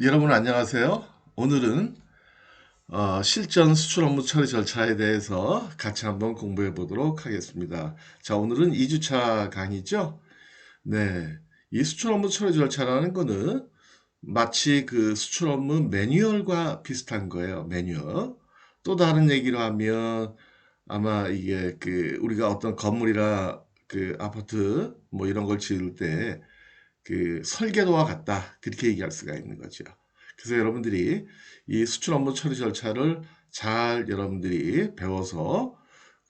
여러분 안녕하세요. 오늘은 실전 수출 업무 처리 절차에 대해서 같이 한번 공부해 보도록 하겠습니다. 자, 오늘은 2주차 강의죠. 네. 이 수출 업무 처리 절차라는 거는 마치 그 수출 업무 매뉴얼과 비슷한 거예요. 매뉴얼. 또 다른 얘기로 하면 아마 이게 그 우리가 어떤 건물이나 그 아파트 뭐 이런 걸 지을 때 그 설계도와 같다. 그렇게 얘기할 수가 있는 거죠. 그래서 여러분들이 이 수출 업무 처리 절차를 잘 여러분들이 배워서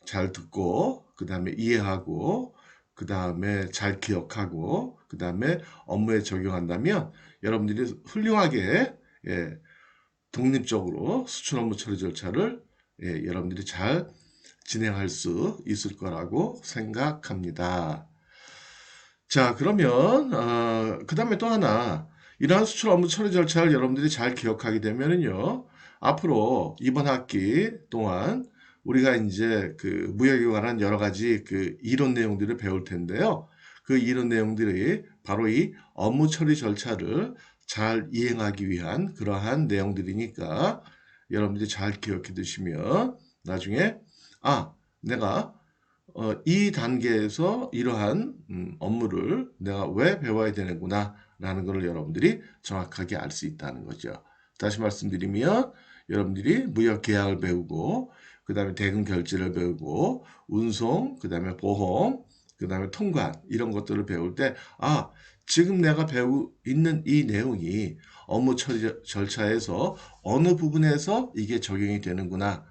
잘 듣고 그다음에 이해하고 그다음에 잘 기억하고 그다음에 업무에 적용한다면 여러분들이 훌륭하게 예, 독립적으로 수출 업무 처리 절차를 여러분들이 잘 진행할 수 있을 거라고 생각합니다. 자, 그러면 그다음에 또 하나 이러한 수출 업무 처리 절차를 여러분들이 잘 기억하게 되면은요. 앞으로 이번 학기 동안 우리가 이제 그 무역에 관한 여러 가지 그 이론 내용들을 배울 텐데요. 그 이론 내용들이 바로 이 업무 처리 절차를 잘 이행하기 위한 그러한 내용들이니까 여러분들이 잘 기억해 두시면 나중에 내가 이 단계에서 이러한 업무를 내가 왜 배워야 되는구나 라는 것을 여러분들이 정확하게 알 수 있다는 거죠. 다시 말씀드리면 여러분들이 무역 계약을 배우고 그 다음에 대금 결제를 배우고 운송, 그 다음에 보험, 그 다음에 통관 이런 것들을 배울 때 지금 내가 배우 있는 이 내용이 업무 처리 절차에서 어느 부분에서 이게 적용이 되는구나.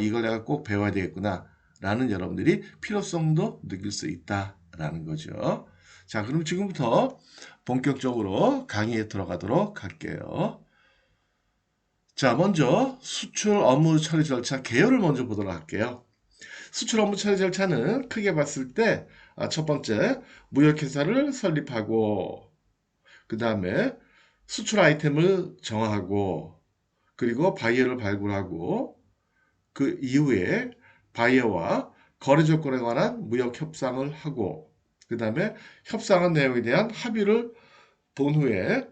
이걸 내가 꼭 배워야 되겠구나. 라는 여러분들이 필요성도 느낄 수 있다라는 거죠. 자, 그럼 지금부터 본격적으로 강의에 들어가도록 할게요. 자, 먼저 수출 업무 처리 절차 개요를 먼저 보도록 할게요. 수출 업무 처리 절차는 크게 봤을 때 첫 번째, 무역회사를 설립하고 그 다음에 수출 아이템을 정하고 그리고 바이어를 발굴하고 그 이후에 바이어와 거래 조건에 관한 무역 협상을 하고 그 다음에 협상한 내용에 대한 합의를 본 후에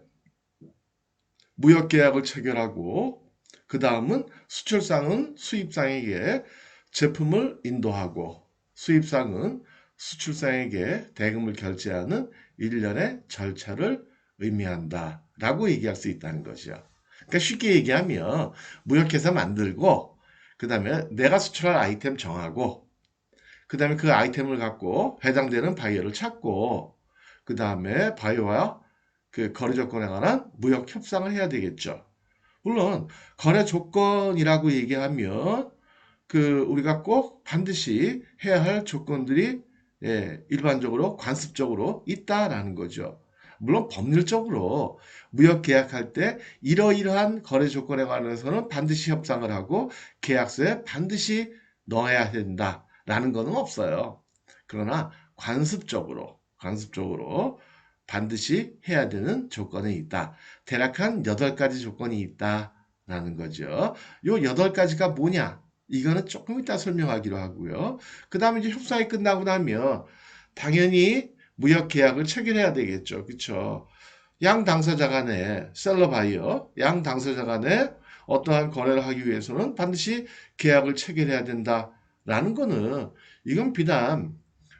무역 계약을 체결하고 그 다음은 수출상은 수입상에게 제품을 인도하고 수입상은 수출상에게 대금을 결제하는 일련의 절차를 의미한다 라고 얘기할 수 있다는 거죠. 그러니까 쉽게 얘기하면 무역회사 만들고 그 다음에 내가 수출할 아이템 정하고 그 다음에 그 아이템을 갖고 해당되는 바이어를 찾고 그 다음에 바이어와 그 거래 조건에 관한 무역 협상을 해야 되겠죠. 물론 거래 조건이라고 얘기하면 그 우리가 꼭 반드시 해야 할 조건들이 일반적으로 관습적으로 있다라는 거죠. 물론 법률적으로 무역 계약할 때 이러이러한 거래 조건에 관해서는 반드시 협상을 하고 계약서에 반드시 넣어야 된다라는 것은 없어요. 그러나 관습적으로 반드시 해야 되는 조건이 있다. 대략 한 8가지 조건이 있다라는 거죠. 요 8가지가 뭐냐? 이거는 조금 이따 설명하기로 하고요. 그 다음에 이제 협상이 끝나고 나면 당연히 무역 계약을 체결해야 되겠죠. 그렇죠? 양 당사자 간에 셀러 바이어, 양 당사자 간에 어떠한 거래를 하기 위해서는 반드시 계약을 체결해야 된다라는 거는 이건 비단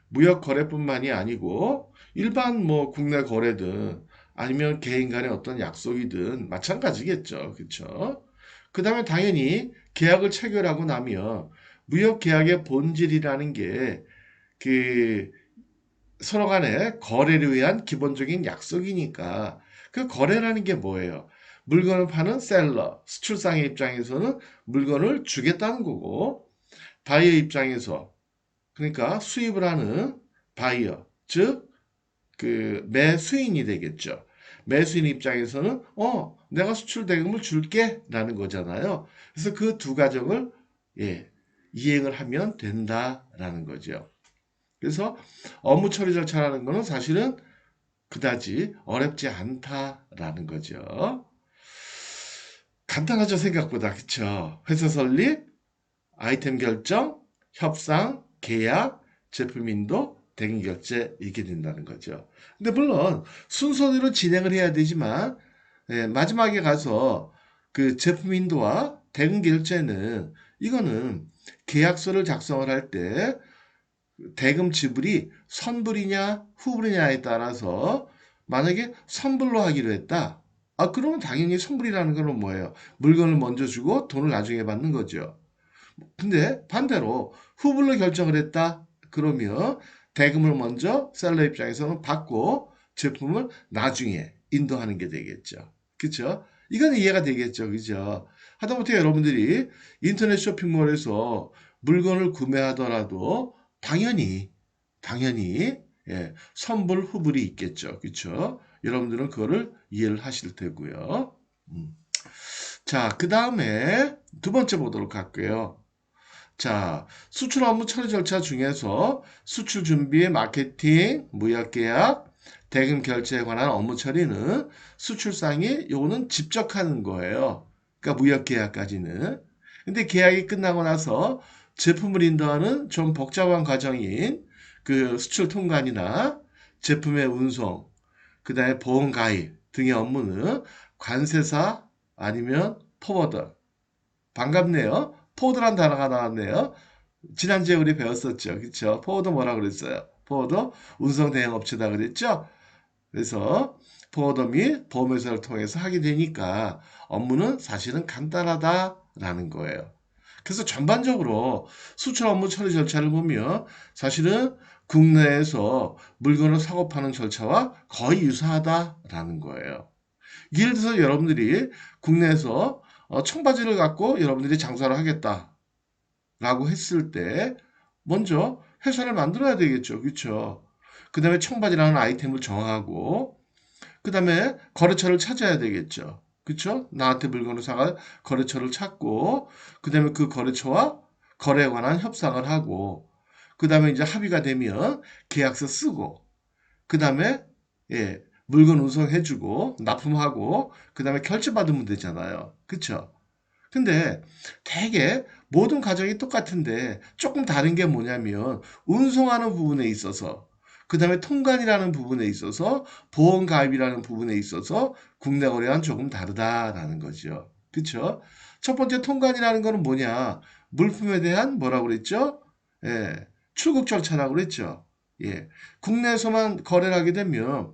무역 거래뿐만이 아니고 일반 뭐 국내 거래든 아니면 개인 간의 어떤 약속이든 마찬가지겠죠. 그렇죠? 그다음에 당연히 계약을 체결하고 나면 무역 계약의 본질이라는 게 그 서로 간의 거래를 위한 기본적인 약속이니까 그 거래라는 게 뭐예요? 물건을 파는 셀러, 수출상의 입장에서는 물건을 주겠다는 거고 바이어 입장에서 그러니까 수입을 하는 바이어, 즉 그 매수인이 되겠죠. 매수인 입장에서는 내가 수출 대금을 줄게라는 거잖아요. 그래서 그 두 가정을 이행을 하면 된다라는 거죠. 그래서 업무 처리 절차라는 거는 사실은 그다지 어렵지 않다라는 거죠. 간단하죠, 생각보다. 그쵸? 회사 설립, 아이템 결정, 협상, 계약, 제품 인도, 대금 결제 이렇게 된다는 거죠. 근데 물론 순서대로 진행을 해야 되지만 예, 마지막에 가서 그 제품 인도와 대금 결제는 이거는 계약서를 작성을 할 때 대금 지불이 선불이냐 후불이냐에 따라서 만약에 선불로 하기로 했다. 아, 그러면 당연히 선불이라는 거는 뭐예요? 물건을 먼저 주고 돈을 나중에 받는 거죠. 근데 반대로 후불로 결정을 했다. 그러면 대금을 먼저 셀러 입장에서는 받고 제품을 나중에 인도하는 게 되겠죠. 그쵸? 이건 이해가 되겠죠. 그죠? 하다못해 여러분들이 인터넷 쇼핑몰에서 물건을 구매하더라도 당연히 예, 선불 후불이 있겠죠. 그쵸? 여러분들은 그거를 이해를 하실 테고요. 음. 자, 그 다음에 두 번째 보도록 할게요. 자, 수출 업무 처리 절차 중에서 수출 준비, 마케팅, 무역 계약, 대금 결제에 관한 업무 처리는 수출상이 요거는 직접 하는 거예요. 그러니까 무역 계약까지는. 근데 계약이 끝나고 나서 제품을 인도하는 좀 복잡한 과정인 그 수출 통관이나 제품의 운송, 그다음에 보험 가입 등의 업무는 관세사 아니면 포워더. 반갑네요. 포워드란 단어가 나왔네요. 지난주에 우리 배웠었죠. 그쵸? 포워드 뭐라 그랬어요? 포워드 운송 대행 업체다 그랬죠? 그래서 포워더 및 보험회사를 통해서 하게 되니까 업무는 사실은 간단하다라는 거예요. 그래서 전반적으로 수출 업무 처리 절차를 보면 사실은 국내에서 물건을 사고 파는 절차와 거의 유사하다라는 거예요. 예를 들어서 여러분들이 국내에서 청바지를 갖고 여러분들이 장사를 하겠다라고 했을 때 먼저 회사를 만들어야 되겠죠. 그렇죠? 그 다음에 청바지라는 아이템을 정하고 그 다음에 거래처를 찾아야 되겠죠. 그렇죠? 나한테 물건을 사갈 거래처를 찾고 그 다음에 그 거래처와 거래에 관한 협상을 하고 그 다음에 이제 합의가 되면 계약서 쓰고 그 다음에 예, 물건 운송해주고 납품하고 그 다음에 결제받으면 되잖아요. 그쵸? 근데 대개 모든 과정이 똑같은데 조금 다른 게 뭐냐면 운송하는 부분에 있어서 그 다음에 통관이라는 부분에 있어서 보험 가입이라는 부분에 있어서 국내 거래와는 조금 다르다라는 거죠. 그쵸? 첫 번째 통관이라는 거는 뭐냐? 물품에 대한 뭐라고 그랬죠? 예, 출국 절차라고 그랬죠. 예, 국내에서만 거래를 하게 되면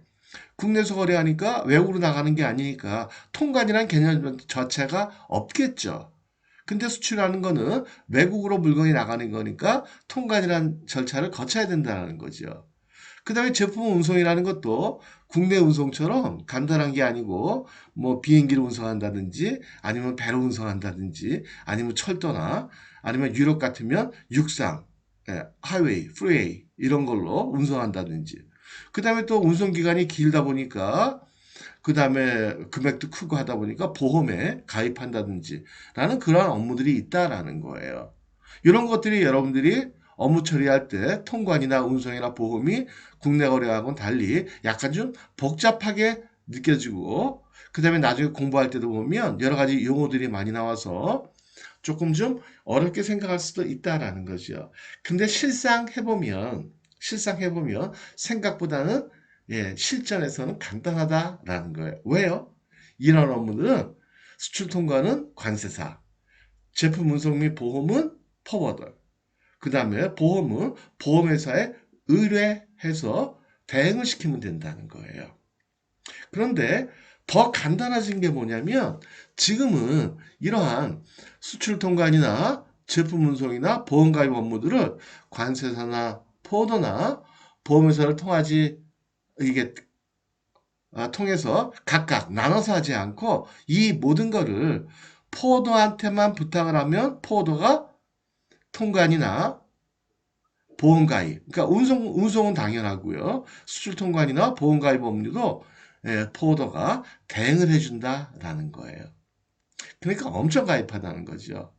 국내에서 거래하니까 외국으로 나가는 게 아니니까 통관이란 개념 자체가 없겠죠. 근데 수출하는 거는 외국으로 물건이 나가는 거니까 통관이란 절차를 거쳐야 된다는 거죠. 그 다음에 제품 운송이라는 것도 국내 운송처럼 간단한 게 아니고 뭐 비행기를 운송한다든지 아니면 배로 운송한다든지 아니면 철도나 아니면 유럽 같으면 육상, 예, 하이웨이, 프리웨이 이런 걸로 운송한다든지 그 다음에 또 운송 기간이 길다 보니까 그 다음에 금액도 크고 하다 보니까 보험에 가입한다든지 라는 그러한 업무들이 있다라는 거예요. 이런 것들이 여러분들이 업무 처리할 때 통관이나 운송이나 보험이 국내 거래하고는 달리 약간 좀 복잡하게 느껴지고 그 다음에 나중에 공부할 때도 보면 여러 가지 용어들이 많이 나와서 조금 좀 어렵게 생각할 수도 있다라는 거죠. 근데 실상 해보면 생각보다는 예, 실전에서는 간단하다라는 거예요. 왜요? 이런 업무는 수출 통과는 관세사, 제품 운송 및 보험은 포워더, 그 다음에 보험은 보험회사에 의뢰해서 대행을 시키면 된다는 거예요. 그런데 더 간단해진 게 뭐냐면 지금은 이러한 수출 통관이나 제품 운송이나 보험 가입 업무들을 관세사나 포더나 보험회사를 통하지 이게 통해서 각각 나눠서 하지 않고 이 모든 거를 포더한테만 부탁을 하면 포더가 통관이나 보험 가입, 그러니까 운송은 당연하고요. 수출 통관이나 보험 가입 업무도 예, 포더가 대행을 해준다라는 거예요. 그러니까 엄청 가입하다는 거죠.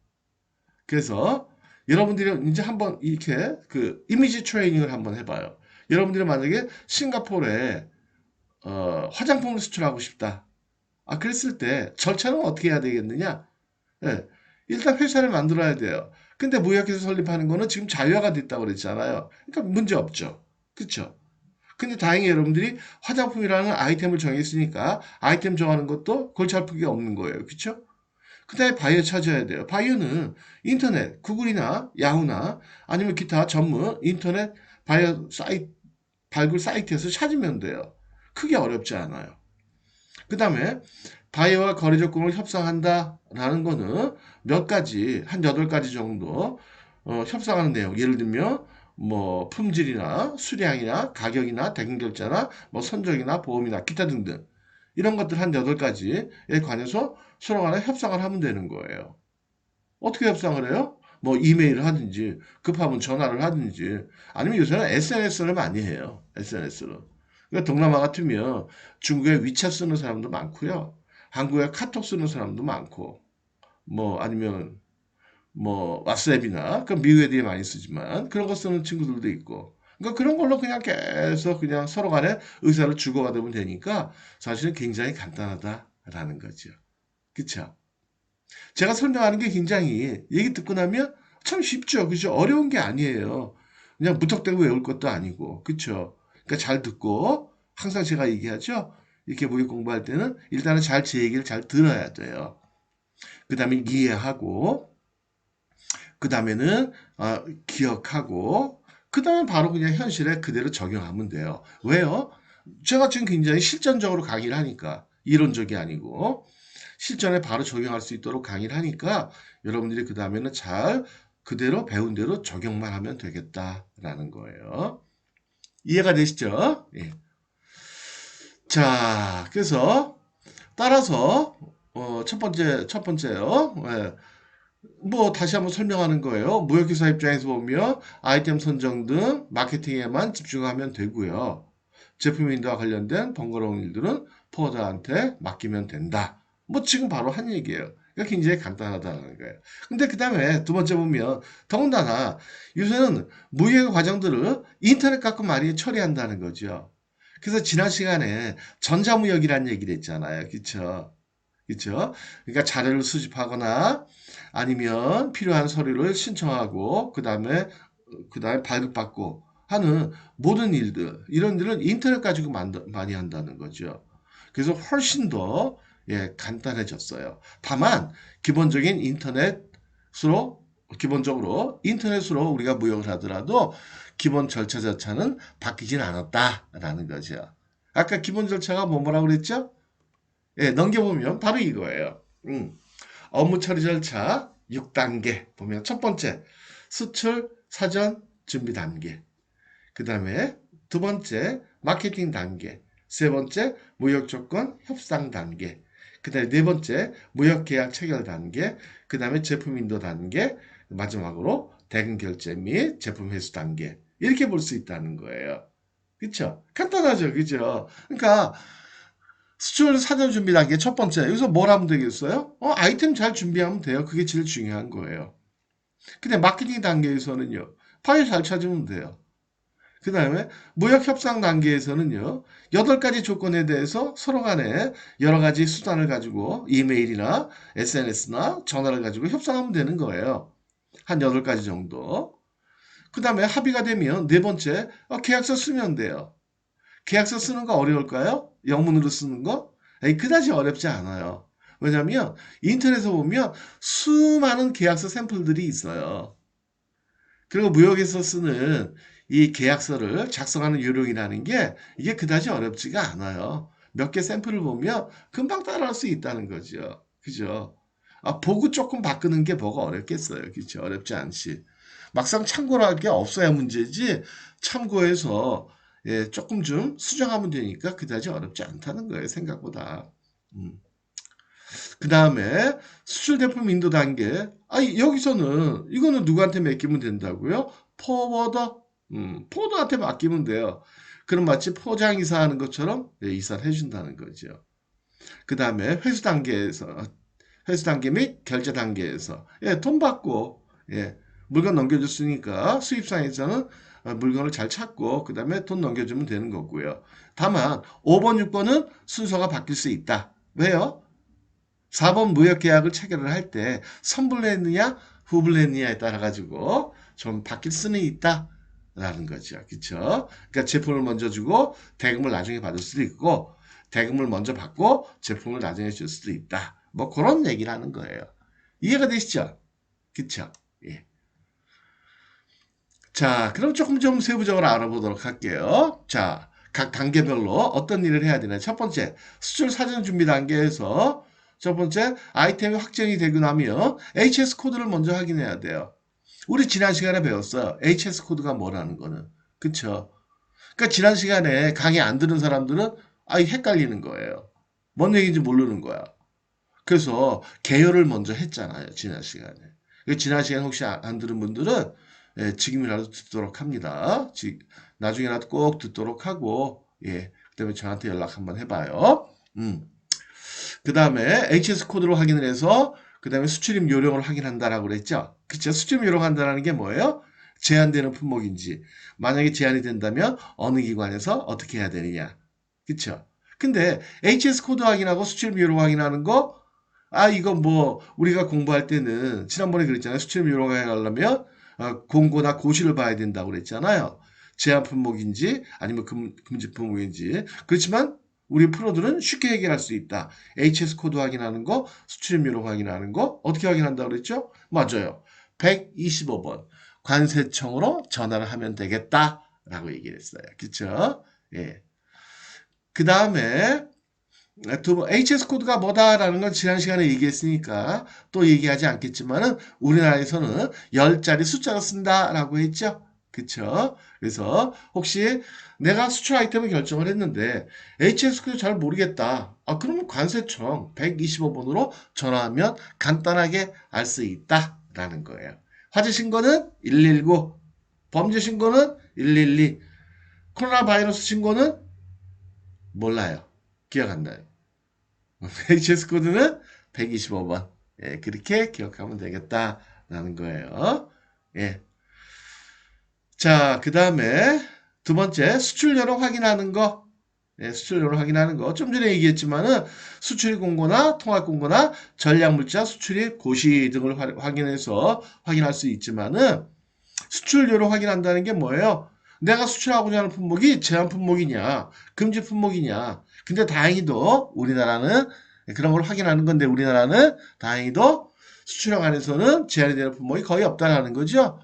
그래서 여러분들이 이제 한번 이렇게 그 이미지 트레이닝을 한번 해봐요. 여러분들이 만약에 싱가포르에 화장품을 수출하고 싶다. 아, 그랬을 때 절차는 어떻게 해야 되겠느냐? 예, 일단 회사를 만들어야 돼요. 근데 무역회사 설립하는 거는 지금 자유화가 됐다고 그랬잖아요. 그러니까 문제 없죠. 그렇죠? 근데 다행히 여러분들이 화장품이라는 아이템을 정했으니까 아이템 정하는 것도 골치 아플 게 없는 거예요. 그쵸? 그 다음에 바이어 찾아야 돼요. 바이어는 인터넷, 구글이나 야후나 아니면 기타 전문 인터넷 바이어 사이트, 발굴 사이트에서 찾으면 돼요. 크게 어렵지 않아요. 그 다음에 바이어와 거래 조건을 협상한다라는 거는 몇 가지, 한 8가지 정도 협상하는 내용. 예를 들면 뭐 품질이나 수량이나 가격이나 대금 결제나 뭐 선적이나 보험이나 기타 등등 이런 것들 한 8가지에 관해서 서로 간에 협상을 하면 되는 거예요. 어떻게 협상을 해요? 뭐 이메일을 하든지 급하면 전화를 하든지 아니면 요새는 SNS를 많이 해요. SNS를. 그러니까 동남아 같으면 중국에 위챗 쓰는 사람도 많고요. 한국에 카톡 쓰는 사람도 많고 뭐 아니면 뭐 왓츠앱이나 그 미국 애들이 많이 쓰지만 그런 거 쓰는 친구들도 있고 그러니까 그런 걸로 그냥 계속 그냥 서로 간에 의사를 주고받으면 되니까 사실은 굉장히 간단하다라는 거죠. 그쵸? 제가 설명하는 게 굉장히 얘기 듣고 나면 참 쉽죠. 그죠? 어려운 게 아니에요. 그냥 무턱대고 외울 것도 아니고. 그쵸? 그러니까 잘 듣고 항상 제가 얘기하죠. 이렇게 모의 공부할 때는 일단은 잘 제 얘기를 잘 들어야 돼요. 그 다음에 이해하고 그 다음에는 기억하고 그 다음에 바로 그냥 현실에 그대로 적용하면 돼요. 왜요? 제가 지금 굉장히 실전적으로 강의를 하니까 이론적이 아니고 실전에 바로 적용할 수 있도록 강의를 하니까 여러분들이 그 다음에는 잘 그대로 배운 대로 적용만 하면 되겠다라는 거예요. 이해가 되시죠? 예. 자, 그래서 따라서 첫 번째요. 예. 뭐 다시 한번 설명하는 거예요. 무역기사 입장에서 보면 아이템 선정 등 마케팅에만 집중하면 되고요. 제품 인도와 관련된 번거로운 일들은 포워더한테 맡기면 된다. 뭐 지금 바로 한 얘기예요. 그러니까 굉장히 간단하다는 거예요. 근데 그 다음에 두 번째 보면 더군다나 요새는 무역 과정들을 인터넷 갖고 많이 처리한다는 거죠. 그래서 지난 시간에 전자무역이라는 얘기를 했잖아요. 그쵸? 그쵸? 그러니까 자료를 수집하거나 아니면 필요한 서류를 신청하고 그다음에 발급받고 하는 모든 일들 이런 일은 인터넷 가지고 많이 한다는 거죠. 그래서 훨씬 더 간단해졌어요. 다만 기본적으로 인터넷으로 우리가 무역을 하더라도 기본 절차 절차는 바뀌진 않았다라는 거죠. 아까 기본 절차가 뭐라고 그랬죠? 예, 넘겨보면 바로 이거예요. 업무 처리 절차 6단계 보면 첫 번째 수출 사전 준비 단계, 그 다음에 두 번째 마케팅 단계, 세 번째 무역 조건 협상 단계, 그 다음에 네 번째 무역 계약 체결 단계, 그 다음에 제품 인도 단계, 마지막으로 대금 결제 및 제품 회수 단계 이렇게 볼 수 있다는 거예요. 그쵸? 간단하죠, 그죠? 그러니까 수출 사전 준비 단계 첫 번째. 여기서 뭘 하면 되겠어요? 아이템 잘 준비하면 돼요. 그게 제일 중요한 거예요. 근데 마케팅 단계에서는요. 파일 잘 찾으면 돼요. 그 다음에 무역 협상 단계에서는요. 8가지 조건에 대해서 서로 간에 여러 가지 수단을 가지고 이메일이나 SNS나 전화를 가지고 협상하면 되는 거예요. 한 8가지 정도. 그 다음에 합의가 되면 네 번째, 계약서 쓰면 돼요. 계약서 쓰는 거 어려울까요? 영문으로 쓰는 거? 그다지 어렵지 않아요. 왜냐하면 인터넷에 보면 수많은 계약서 샘플들이 있어요. 그리고 무역에서 쓰는 이 계약서를 작성하는 요령이라는 게 이게 그다지 어렵지가 않아요. 몇 개 샘플을 보면 금방 따라할 수 있다는 거죠. 그죠? 보고 조금 바꾸는 게 뭐가 어렵겠어요. 그죠? 어렵지 않지. 막상 참고를 할 게 없어야 문제지 참고해서 조금 좀 수정하면 되니까 그다지 어렵지 않다는 거예요. 생각보다. 음. 그 다음에 수출 대품 인도 단계. 여기서는 이거는 누구한테 맡기면 된다고요? 포워더. 포워더한테 맡기면 돼요. 그럼 마치 포장이사 하는 것처럼 이사를 해준다는 거죠. 그 다음에 회수 단계 및 결제 단계에서 돈 받고 물건 넘겨줬으니까 수입상에서는 물건을 잘 찾고 그 다음에 돈 넘겨주면 되는 거고요. 다만 5번, 6번은 순서가 바뀔 수 있다. 왜요? 4번 무역 계약을 체결을 할 때 선불로 했느냐 후불로 했느냐에 따라 가지고 좀 바뀔 수는 있다. 라는 거죠. 그쵸? 그러니까 제품을 먼저 주고 대금을 나중에 받을 수도 있고 대금을 먼저 받고 제품을 나중에 줄 수도 있다. 뭐 그런 얘기를 하는 거예요. 이해가 되시죠? 그쵸? 예. 자, 그럼 조금 좀 세부적으로 알아보도록 할게요. 자, 각 단계별로 어떤 일을 해야 되나. 첫 번째, 수출 사전 준비 단계에서 첫 번째, 아이템이 확정이 되고 나면 HS 코드를 먼저 확인해야 돼요. 우리 지난 시간에 배웠어요. HS 코드가 뭐라는 거는. 그쵸? 그러니까 지난 시간에 강의 안 들은 사람들은 헷갈리는 거예요. 뭔 얘기인지 모르는 거야. 그래서 개요를 먼저 했잖아요. 지난 시간에. 지난 시간에 혹시 안 들은 분들은 지금이라도 듣도록 합니다. 나중에라도 꼭 듣도록 하고 그다음에 저한테 연락 한번 해봐요. 그 다음에 HS 코드로 확인을 해서 그 다음에 수출입 요령을 확인한다라고 그랬죠. 그쵸? 수출입 요령한다라는 게 뭐예요? 제한되는 품목인지 만약에 제한이 된다면 어느 기관에서 어떻게 해야 되느냐. 그쵸? 근데 HS 코드 확인하고 수출입 요령 확인하는 거 이거 뭐 우리가 공부할 때는 지난번에 그랬잖아요. 수출입 요령 확인하려면 공고나 고시를 봐야 된다고 그랬잖아요. 제한 품목인지 아니면 금지 품목인지. 그렇지만 우리 프로들은 쉽게 해결할 수 있다. HS 코드 확인하는 거, 수출입 요령 확인하는 거 어떻게 확인한다고 그랬죠? 맞아요. 125번 관세청으로 전화를 하면 되겠다라고 얘기를 했어요. 그렇죠? 예. 그 다음에 두 번, HS 코드가 뭐다라는 건 지난 시간에 얘기했으니까 또 얘기하지 않겠지만은 우리나라에서는 10자리 숫자를 쓴다라고 했죠. 그쵸? 그래서 혹시 내가 수출 아이템을 결정을 했는데 HS 코드 잘 모르겠다. 그러면 관세청 125번으로 전화하면 간단하게 알 수 있다라는 거예요. 화재 신고는 119, 범죄 신고는 112, 코로나 바이러스 신고는 몰라요. 기억 안 나요. HS 코드는 125번. 예, 그렇게 기억하면 되겠다라는 거예요. 예. 자, 그 다음에 두 번째, 수출료를 확인하는 거. 예, 수출료를 확인하는 거. 좀 전에 얘기했지만은 수출입 공고나 통합 공고나 전략물자 수출입 고시 등을 확인해서 확인할 수 있지만은 수출료를 확인한다는 게 뭐예요? 내가 수출하고자 하는 품목이 제한 품목이냐, 금지 품목이냐. 근데 다행히도 우리나라는 그런 걸 확인하는 건데 우리나라는 다행히도 수출형 안에서는 제한이 되는 품목이 거의 없다라는 거죠.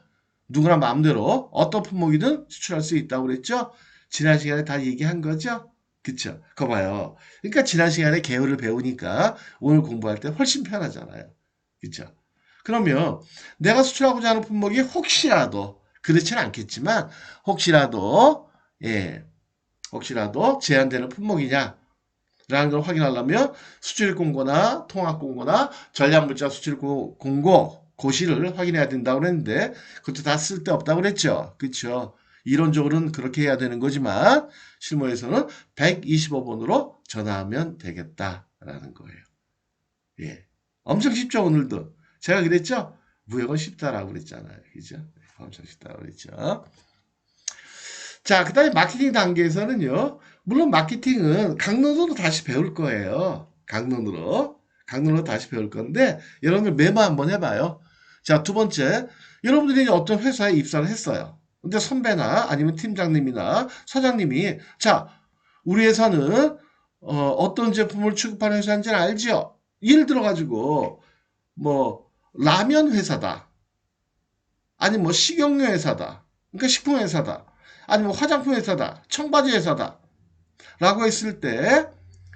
누구나 마음대로 어떤 품목이든 수출할 수 있다고 그랬죠. 지난 시간에 다 얘기한 거죠. 그쵸? 그거 봐요. 그러니까 지난 시간에 개요를 배우니까 오늘 공부할 때 훨씬 편하잖아요. 그쵸? 그러면 내가 수출하고자 하는 품목이 혹시라도 그렇지는 않겠지만 혹시라도 예 혹시라도 제한되는 품목이냐 라는 걸 확인하려면 수출 공고나 통합 공고나 전략물자 수출 공고 고시를 확인해야 된다고 그랬는데 그것도 다 쓸데없다고 그랬죠. 그렇죠. 이론적으로는 그렇게 해야 되는 거지만 실무에서는 125번으로 전화하면 되겠다라는 거예요. 예. 엄청 쉽죠, 오늘도. 제가 그랬죠? 무역은 쉽다라고 그랬잖아요. 그죠? 엄청 쉽다고 그랬죠. 자, 그 다음에 마케팅 단계에서는요, 물론 마케팅은 강론으로 다시 배울 거예요. 강론으로. 강론으로 다시 배울 건데, 여러분들 메모 한번 해봐요. 자, 두 번째, 여러분들이 어떤 회사에 입사를 했어요. 근데 선배나 아니면 팀장님이나 사장님이, 자, 우리 회사는 어떤 제품을 취급하는 회사인지 알죠? 예를 들어가지고, 뭐, 라면 회사다. 아니 뭐 식용유 회사다. 그러니까 식품 회사다. 아니 뭐 화장품 회사다. 청바지 회사다. 라고 했을 때,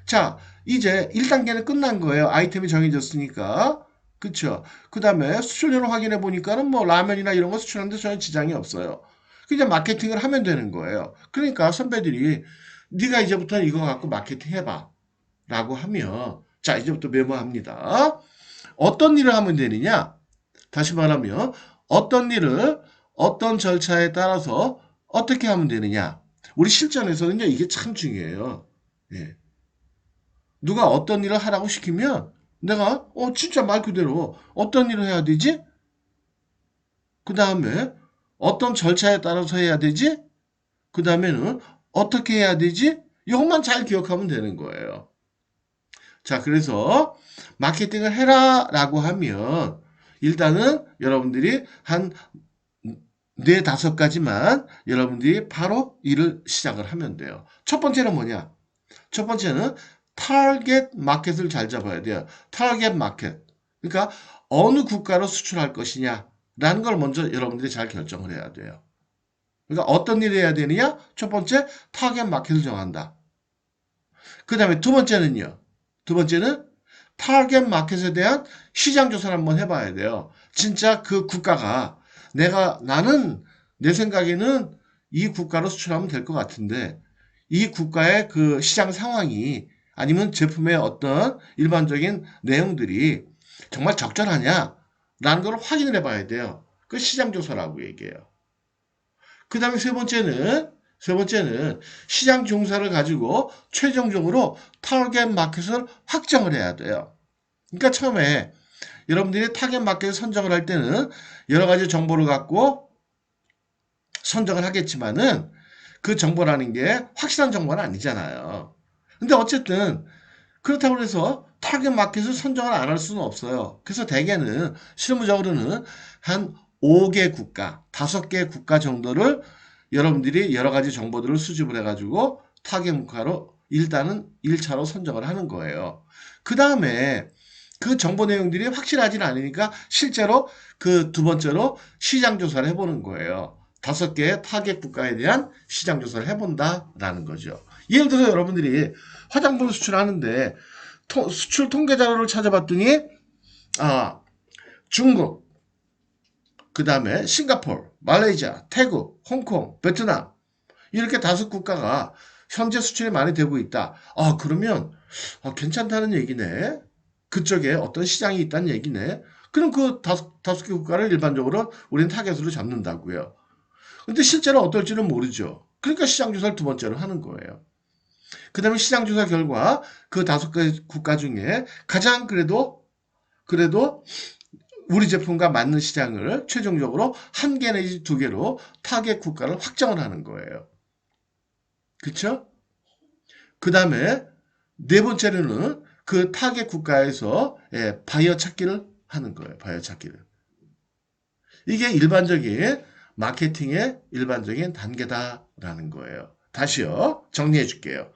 자, 이제 1단계는 끝난 거예요. 아이템이 정해졌으니까. 그쵸? 그 다음에 수출료를 확인해 보니까는 뭐 라면이나 이런 거 수출하는데 전혀 지장이 없어요. 그냥 마케팅을 하면 되는 거예요. 그러니까 선배들이 네가 이제부터 이거 갖고 마케팅 해봐. 라고 하면, 자, 이제부터 메모합니다. 어떤 일을 하면 되느냐? 다시 말하면 어떤 일을 어떤 절차에 따라서 어떻게 하면 되느냐. 우리 실전에서는요, 이게 참 중요해요. 예. 누가 어떤 일을 하라고 시키면 내가 진짜 말 그대로 어떤 일을 해야 되지? 그 다음에 어떤 절차에 따라서 해야 되지? 그 다음에는 어떻게 해야 되지? 이것만 잘 기억하면 되는 거예요. 자, 그래서 마케팅을 해라 라고 하면 일단은 여러분들이 한 네 다섯 가지만 여러분들이 바로 일을 시작을 하면 돼요. 첫 번째는 뭐냐? 첫 번째는 타겟 마켓을 잘 잡아야 돼요. 타겟 마켓. 그러니까 어느 국가로 수출할 것이냐라는 걸 먼저 여러분들이 잘 결정을 해야 돼요. 그러니까 어떤 일을 해야 되느냐? 첫 번째, 타겟 마켓을 정한다. 그 다음에 두 번째는요. 두 번째는 타겟 마켓에 대한 시장 조사를 한번 해봐야 돼요. 진짜 그 국가가 나는 내 생각에는 이 국가로 수출하면 될 것 같은데 이 국가의 그 시장 상황이 아니면 제품의 어떤 일반적인 내용들이 정말 적절하냐? 라는 걸 확인을 해봐야 돼요. 그 시장 조사라고 얘기해요. 그 다음에 세 번째는 시장 종사를 가지고 최종적으로 타겟 마켓을 확정을 해야 돼요. 그러니까 처음에 여러분들이 타겟 마켓을 선정을 할 때는 여러 가지 정보를 갖고 선정을 하겠지만은 그 정보라는 게 확실한 정보는 아니잖아요. 근데 어쨌든 그렇다고 해서 타겟 마켓을 선정을 안 할 수는 없어요. 그래서 대개는 실무적으로는 한 5개 국가, 5개 국가 정도를 여러분들이 여러 가지 정보들을 수집을 해가지고 타겟 국가로 일단은 1차로 선정을 하는 거예요. 그 다음에 그 정보 내용들이 확실하지는 않으니까 실제로 그 두 번째로 시장 조사를 해보는 거예요. 5개의 타겟 국가에 대한 시장 조사를 해본다라는 거죠. 예를 들어서 여러분들이 화장품 수출하는데 수출 통계 자료를 찾아봤더니 중국, 그 다음에 싱가포르, 말레이시아, 태국, 홍콩, 베트남 이렇게 5국가가 현재 수출이 많이 되고 있다. 그러면 괜찮다는 얘기네. 그쪽에 어떤 시장이 있다는 얘기네. 그럼 그 다섯 개 국가를 일반적으로 우리는 타겟으로 잡는다고요. 근데 실제로 어떨지는 모르죠. 그러니까 시장 조사를 두 번째로 하는 거예요. 그 다음에 시장 조사 결과 그 5개 국가 중에 가장 그래도 우리 제품과 맞는 시장을 최종적으로 1개 내지 2개로 타겟 국가를 확정을 하는 거예요. 그렇죠? 그 다음에 네 번째로는 그 타겟 국가에서 바이어 찾기를 하는 거예요. 바이어 찾기를. 이게 일반적인 마케팅의 일반적인 단계다라는 거예요. 다시요. 정리해 줄게요.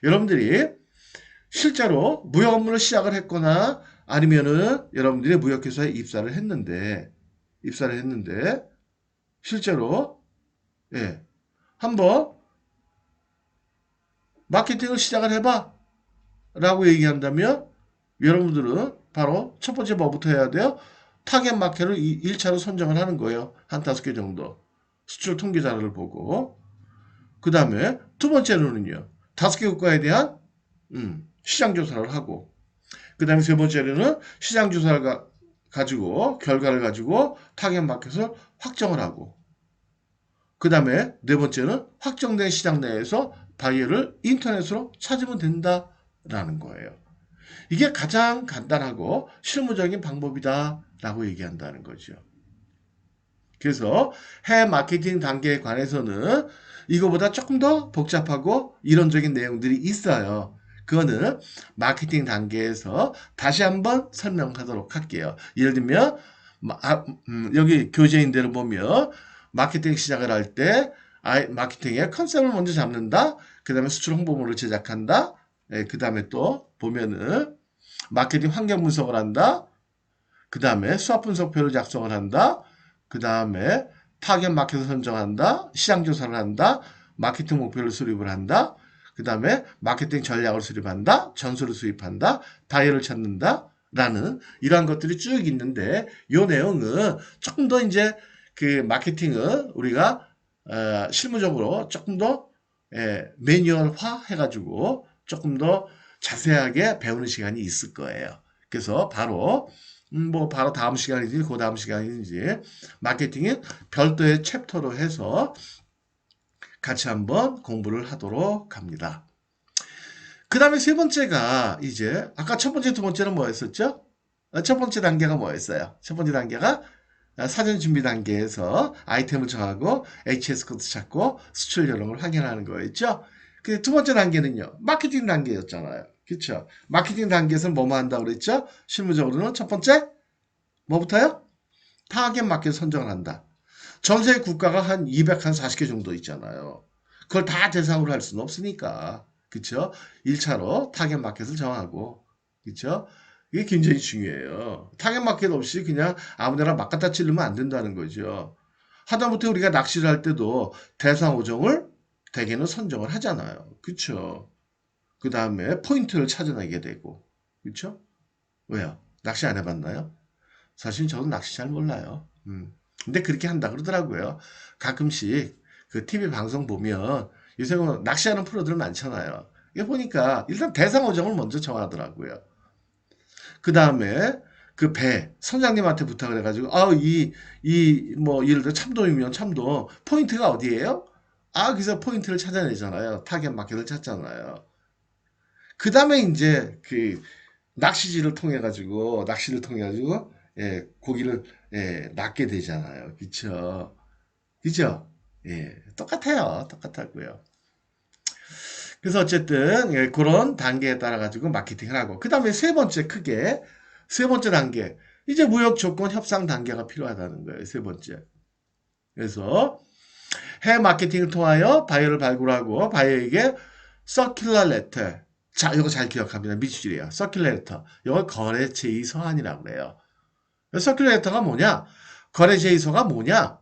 여러분들이 실제로 무역 업무를 시작을 했거나 아니면은 여러분들이 무역회사에 입사를 했는데 실제로 한번 마케팅을 시작을 해봐 라고 얘기한다면 여러분들은 바로 첫 번째 뭐부터 해야 돼요? 타겟 마켓을 1차로 선정을 하는 거예요. 한 5개 정도. 수출 통계 자료를 보고. 그 다음에 두 번째로는요. 5개 국가에 대한 시장 조사를 하고. 그 다음에 세 번째로는 시장 조사를 가지고 결과를 가지고 타겟 마켓을 확정을 하고. 그 다음에 네 번째는 확정된 시장 내에서 바이어를 인터넷으로 찾으면 된다라는 거예요. 이게 가장 간단하고 실무적인 방법이다라고 얘기한다는 거죠. 그래서 해외 마케팅 단계에 관해서는 이거보다 조금 더 복잡하고 이론적인 내용들이 있어요. 그거는 마케팅 단계에서 다시 한번 설명하도록 할게요. 예를 들면 여기 교재인대로 보면 마케팅 시작을 할 때 마케팅의 컨셉을 먼저 잡는다. 그 다음에 수출 홍보물을 제작한다. 그 다음에 또 보면은 마케팅 환경 분석을 한다. 그 다음에 수합 분석표를 작성을 한다. 그 다음에 타겟 마켓을 선정한다. 시장 조사를 한다. 마케팅 목표를 수립을 한다. 그 다음에 마케팅 전략을 수립한다. 전술을 수립한다. 바이어를 찾는다. 라는 이러한 것들이 쭉 있는데 이 내용은 조금 더 이제 그 마케팅을 우리가 실무적으로 조금 더 매뉴얼화 해가지고 조금 더 자세하게 배우는 시간이 있을 거예요. 그래서 바로 바로 다음 시간이지 그 다음 시간인지 마케팅은 별도의 챕터로 해서 같이 한번 공부를 하도록 합니다. 그 다음에 세 번째가 이제 아까 첫 번째 두 번째는 뭐였었죠? 첫 번째 단계가 뭐였어요? 첫 번째 단계가 사전 준비 단계에서 아이템을 정하고 HS 코드 찾고 수출 요령을 확인하는 거였죠. 그 두 번째 단계는요. 마케팅 단계였잖아요. 그렇죠? 마케팅 단계에서는 뭐만 한다고 그랬죠? 실무적으로는 첫 번째 뭐부터요? 타겟 마켓 선정을 한다. 전 세계 국가가 한 240개 정도 있잖아요. 그걸 다 대상으로 할 수는 없으니까. 그쵸? 1차로 타겟 마켓을 정하고. 그쵸? 이게 굉장히 중요해요. 타겟 마켓 없이 그냥 아무데나 막 갖다 찌르면 안 된다는 거죠. 하다못해 우리가 낚시를 할 때도 대상 어종을 대개는 선정을 하잖아요. 그쵸? 그 다음에 포인트를 찾아내게 되고. 그쵸? 왜요? 낚시 안 해봤나요? 사실 저도 낚시 잘 몰라요. 근데 그렇게 한다 그러더라고요. 가끔씩 그 TV 방송 보면 요새 뭐 낚시하는 프로들 많잖아요. 이거 보니까 일단 대상 어종을 먼저 정하더라고요. 그 다음에 그 배, 선장님한테 부탁을 해가지고, 뭐, 예를 들어 참돔이면 참돔, 포인트가 어디예요? 그래서 포인트를 찾아내잖아요. 타겟 마켓을 찾잖아요. 그 다음에 이제 그 낚시를 통해 가지고 예, 고기를 예, 낚게 되잖아요. 그쵸? 그죠? 예, 똑같고요. 그래서 어쨌든 예, 그런 단계에 따라 가지고 마케팅을 하고 그 다음에 세 번째 단계 이제 무역 조건 협상 단계가 필요하다는 거예요. 세 번째. 그래서 해외 마케팅을 통하여 바이어를 발굴하고 바이어에게 서큘러 레터. 자, 이거 잘 기억합니다. 미치줄이에요. 서큘러 레터. 이걸 거래 제의 서한이라고 그래요. 서큘러 레터가 뭐냐? 거래 제의서가 뭐냐?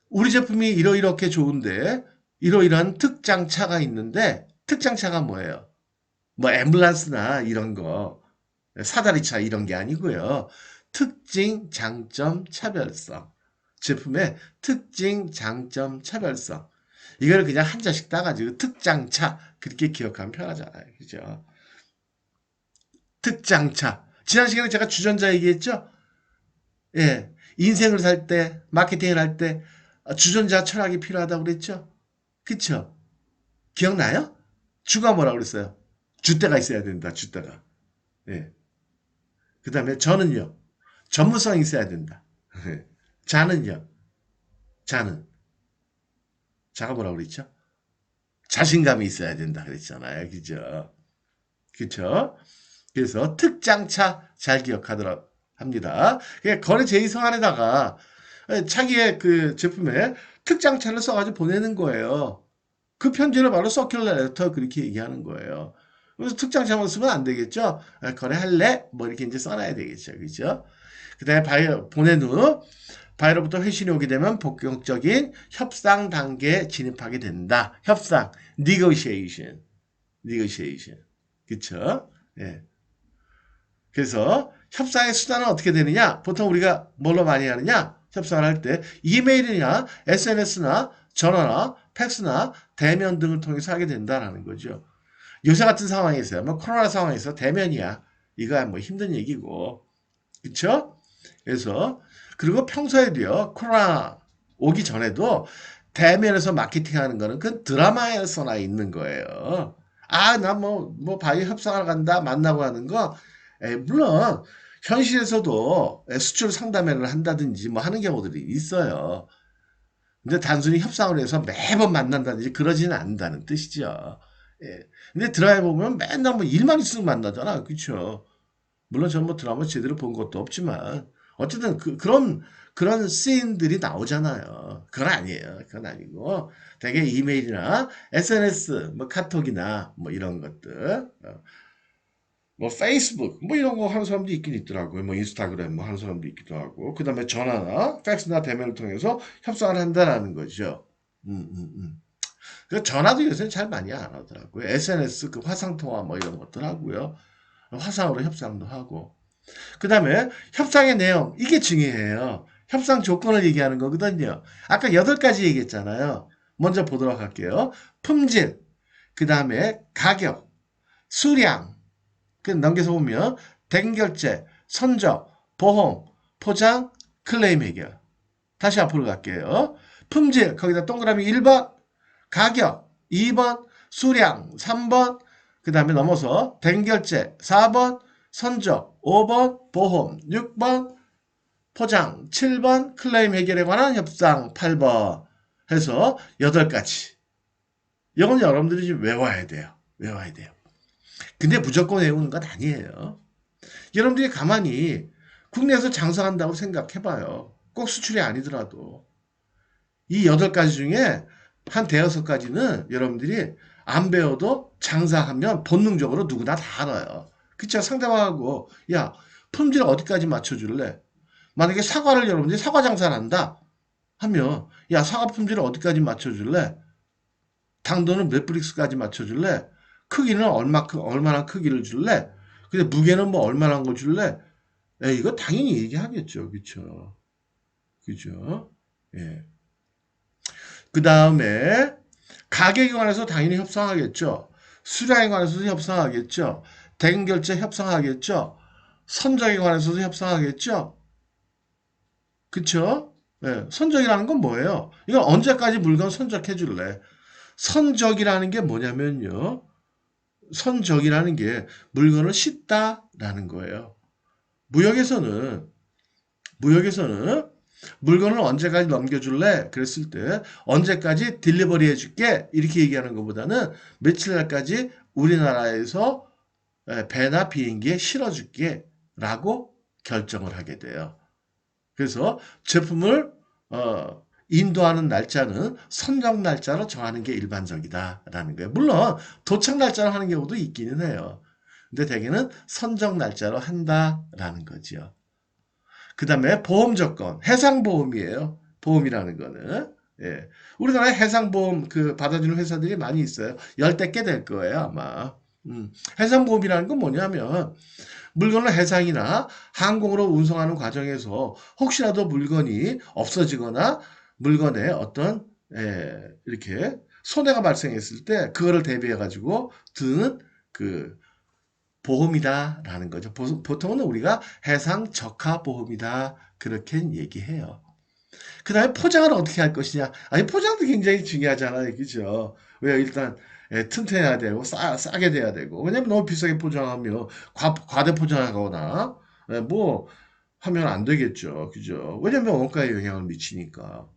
우리 제품이 이러이렇게 좋은데 이러이러한 특장차가 있는데 특장차가 뭐예요? 뭐 앰뷸런스나 이런 거 사다리차 이런 게 아니고요. 특징, 장점, 차별성. 제품의 특징, 장점, 차별성. 이거를 그냥 한자씩 따가지고 특장차 그렇게 기억하면 편하잖아요. 그죠? 특장차. 지난 시간에 제가 주전자 얘기했죠? 예. 인생을 살 때, 마케팅을 할 때 주전자 철학이 필요하다고 그랬죠? 그쵸? 기억나요? 주가 뭐라고 그랬어요? 주대가 있어야 된다. 주대가. 예. 그 다음에 저는요. 전문성이 있어야 된다. 자는요. 자는. 자가 뭐라고 그랬죠? 자신감이 있어야 된다 그랬잖아요. 그죠? 그쵸? 그래서 특장차 잘 기억하도록 합니다. 거래 제의서안에다가 자기의 그 제품에 특장차를 써가지고 보내는 거예요. 그 편지를 바로 서큘러 레터 그렇게 얘기하는 거예요. 그래서 특장차만 쓰면 안 되겠죠? 거래할래? 뭐 이렇게 이제 써놔야 되겠죠. 그죠? 그 다음에 보낸 후 바이로부터 회신이 오게 되면 본격적인 협상 단계에 진입하게 된다. 협상, negotiation. 그쵸? 예. 그래서 협상의 수단은 어떻게 되느냐? 보통 우리가 뭘로 많이 하느냐? 협상을 할 때 이메일이나 SNS나 전화나 팩스나 대면 등을 통해서 하게 된다라는 거죠. 요새 같은 상황에서 뭐 코로나 상황에서 대면이야. 이거 뭐 힘든 얘기고. 그쵸? 그래서 그리고 평소에도요. 코로나 오기 전에도 대면에서 마케팅하는 거는 그 드라마에서나 있는 거예요. 나 뭐 바이오 협상하러 간다 만나고 하는 거 물론 현실에서도 수출 상담회를 한다든지 뭐 하는 경우들이 있어요. 근데 단순히 협상을 해서 매번 만난다든지 그러지는 않는다는 뜻이죠. 예. 근데 드라마 보면 맨날 뭐 일만 있으면 만나잖아. 그쵸? 물론 저는 뭐 드라마 제대로 본 것도 없지만 어쨌든 그런 씬들이 나오잖아요. 그건 아니에요. 그건 아니고 되게 이메일이나 SNS, 뭐 카톡이나 뭐 이런 것들, 뭐 페이스북 뭐 이런 거 하는 사람도 있긴 있더라고요. 뭐 인스타그램 뭐 하는 사람도 있기도 하고 그다음에 전화나 팩스나 대면을 통해서 협상을 한다라는 거죠. 그 전화도 요새 잘 많이 안 하더라고요. SNS 그 화상 통화 뭐 이런 것들 하고요. 화상으로 협상도 하고. 그다음에 협상의 내용 이게 중요해요. 협상 조건을 얘기하는 거거든요. 아까 8가지 얘기했잖아요. 먼저 보도록 할게요. 품질, 그다음에 가격, 수량, 그 넘겨서 보면 대금결제, 선적, 보험, 포장, 클레임 해결. 다시 앞으로 갈게요. 품질, 거기다 동그라미 1번, 가격 2번, 수량 3번, 그 다음에 넘어서 대금결제 4번, 선적 5번, 보험 6번, 포장 7번, 클레임 해결에 관한 협상 8번 해서 8가지. 이건 여러분들이 좀 외워야 돼요. 외워야 돼요. 근데 무조건 외우는 건 아니에요. 여러분들이 가만히 국내에서 장사한다고 생각해봐요. 꼭 수출이 아니더라도. 이 8가지 중에 한 대여섯 가지는 여러분들이 안 배워도 장사하면 본능적으로 누구나 다 알아요. 그쵸? 상대방하고, 야, 품질 어디까지 맞춰줄래? 만약에 사과를 여러분들이 사과 장사를 한다 하면, 야, 사과 품질을 어디까지 맞춰줄래? 당도는 몇 브릭스까지 맞춰줄래? 크기는 얼마나 크기를 줄래? 근데 무게는 뭐 얼마나 거 줄래? 이거 당연히 얘기하겠죠. 그쵸? 그죠? 예. 그 다음에 가격에 관해서 당연히 협상하겠죠. 수량에 관해서도 협상하겠죠. 대금결제 협상하겠죠. 선적에 관해서도 협상하겠죠. 그쵸? 예, 선적이라는 건 뭐예요? 이건 언제까지 물건 선적해 줄래? 선적이라는 게 뭐냐면요. 선적이라는 게 물건을 싣다라는 거예요. 무역에서는 무역에서는 물건을 언제까지 넘겨줄래? 그랬을 때 언제까지 딜리버리 해줄게? 이렇게 얘기하는 것보다는 며칠 날까지 우리나라에서 배나 비행기에 실어줄게 라고 결정을 하게 돼요. 그래서 제품을 인도하는 날짜는 선적 날짜로 정하는 게 일반적이다라는 거예요. 물론 도착 날짜로 하는 경우도 있기는 해요. 근데 대개는 선적 날짜로 한다라는 거죠. 그 다음에 보험 조건, 해상보험이에요. 보험이라는 거는. 예. 우리나라에 해상보험 받아주는 회사들이 많이 있어요. 열댓 개 될 거예요, 아마. 해상보험이라는 건 뭐냐면, 물건을 해상이나 항공으로 운송하는 과정에서 혹시라도 물건이 없어지거나 물건에 어떤, 이렇게 손해가 발생했을 때, 그거를 대비해가지고 드는 그 보험이다라는 거죠. 보통은 우리가 해상 적하 보험이다 그렇게 얘기해요. 그 다음에 포장을 어떻게 할 것이냐. 아니 포장도 굉장히 중요하잖아요. 그죠? 왜 일단 튼튼해야 되고 싸게 돼야 되고 왜냐면 너무 비싸게 포장하면 과대 포장하거나 뭐 하면 안 되겠죠. 그죠? 왜냐면 원가에 영향을 미치니까.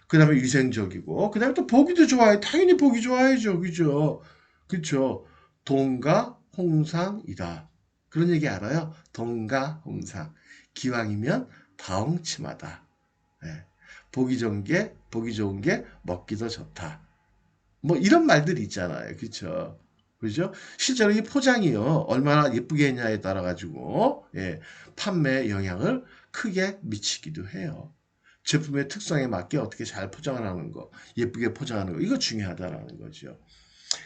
그 다음에 위생적이고 그 다음에 또 보기도 좋아해. 당연히 보기 좋아야죠. 그죠? 그쵸? 동가 홍상이다. 그런 얘기 알아요? 동가 홍상. 기왕이면 다홍침하다. 예. 보기 좋은 게 먹기도 좋다. 뭐 이런 말들이 있잖아요. 그쵸? 그죠? 실제로 이 포장이요. 얼마나 예쁘게 했냐에 따라 가지고 판매에 영향을 크게 미치기도 해요. 제품의 특성에 맞게 어떻게 잘 포장을 하는 거, 예쁘게 포장하는 거, 이거 중요하다라는 거죠.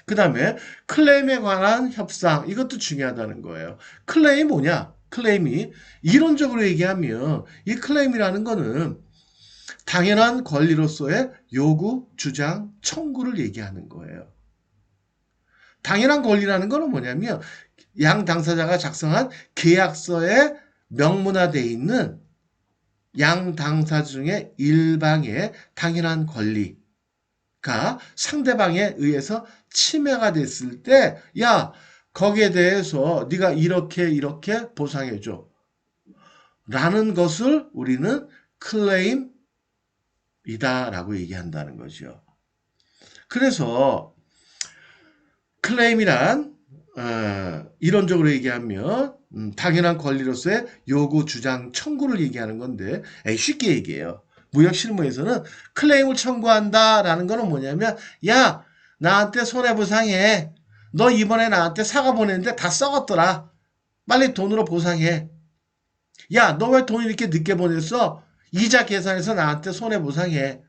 그 다음에 클레임에 관한 협상, 이것도 중요하다는 거예요. 클레임이 뭐냐? 클레임이 이론적으로 얘기하면 이 클레임이라는 거는 당연한 권리로서의 요구, 주장, 청구를 얘기하는 거예요. 당연한 권리라는 거는 뭐냐면 양 당사자가 작성한 계약서에 명문화되어 있는 양 당사 중에 일방의 당연한 권리가 상대방에 의해서 침해가 됐을 때, 야, 거기에 대해서 네가 이렇게 보상해줘. 라는 것을 우리는 클레임이다라고 얘기한다는 거죠. 그래서 클레임이란 이론적으로 얘기하면 당연한 권리로서의 요구, 주장, 청구를 얘기하는 건데 쉽게 얘기해요. 무역 실무에서는 클레임을 청구한다라는 거는 뭐냐면 야 나한테 손해보상해. 너 이번에 나한테 사과 보냈는데 다 썩었더라. 빨리 돈으로 보상해. 야 너 왜 돈 이렇게 늦게 보냈어? 이자 계산해서 나한테 손해보상해.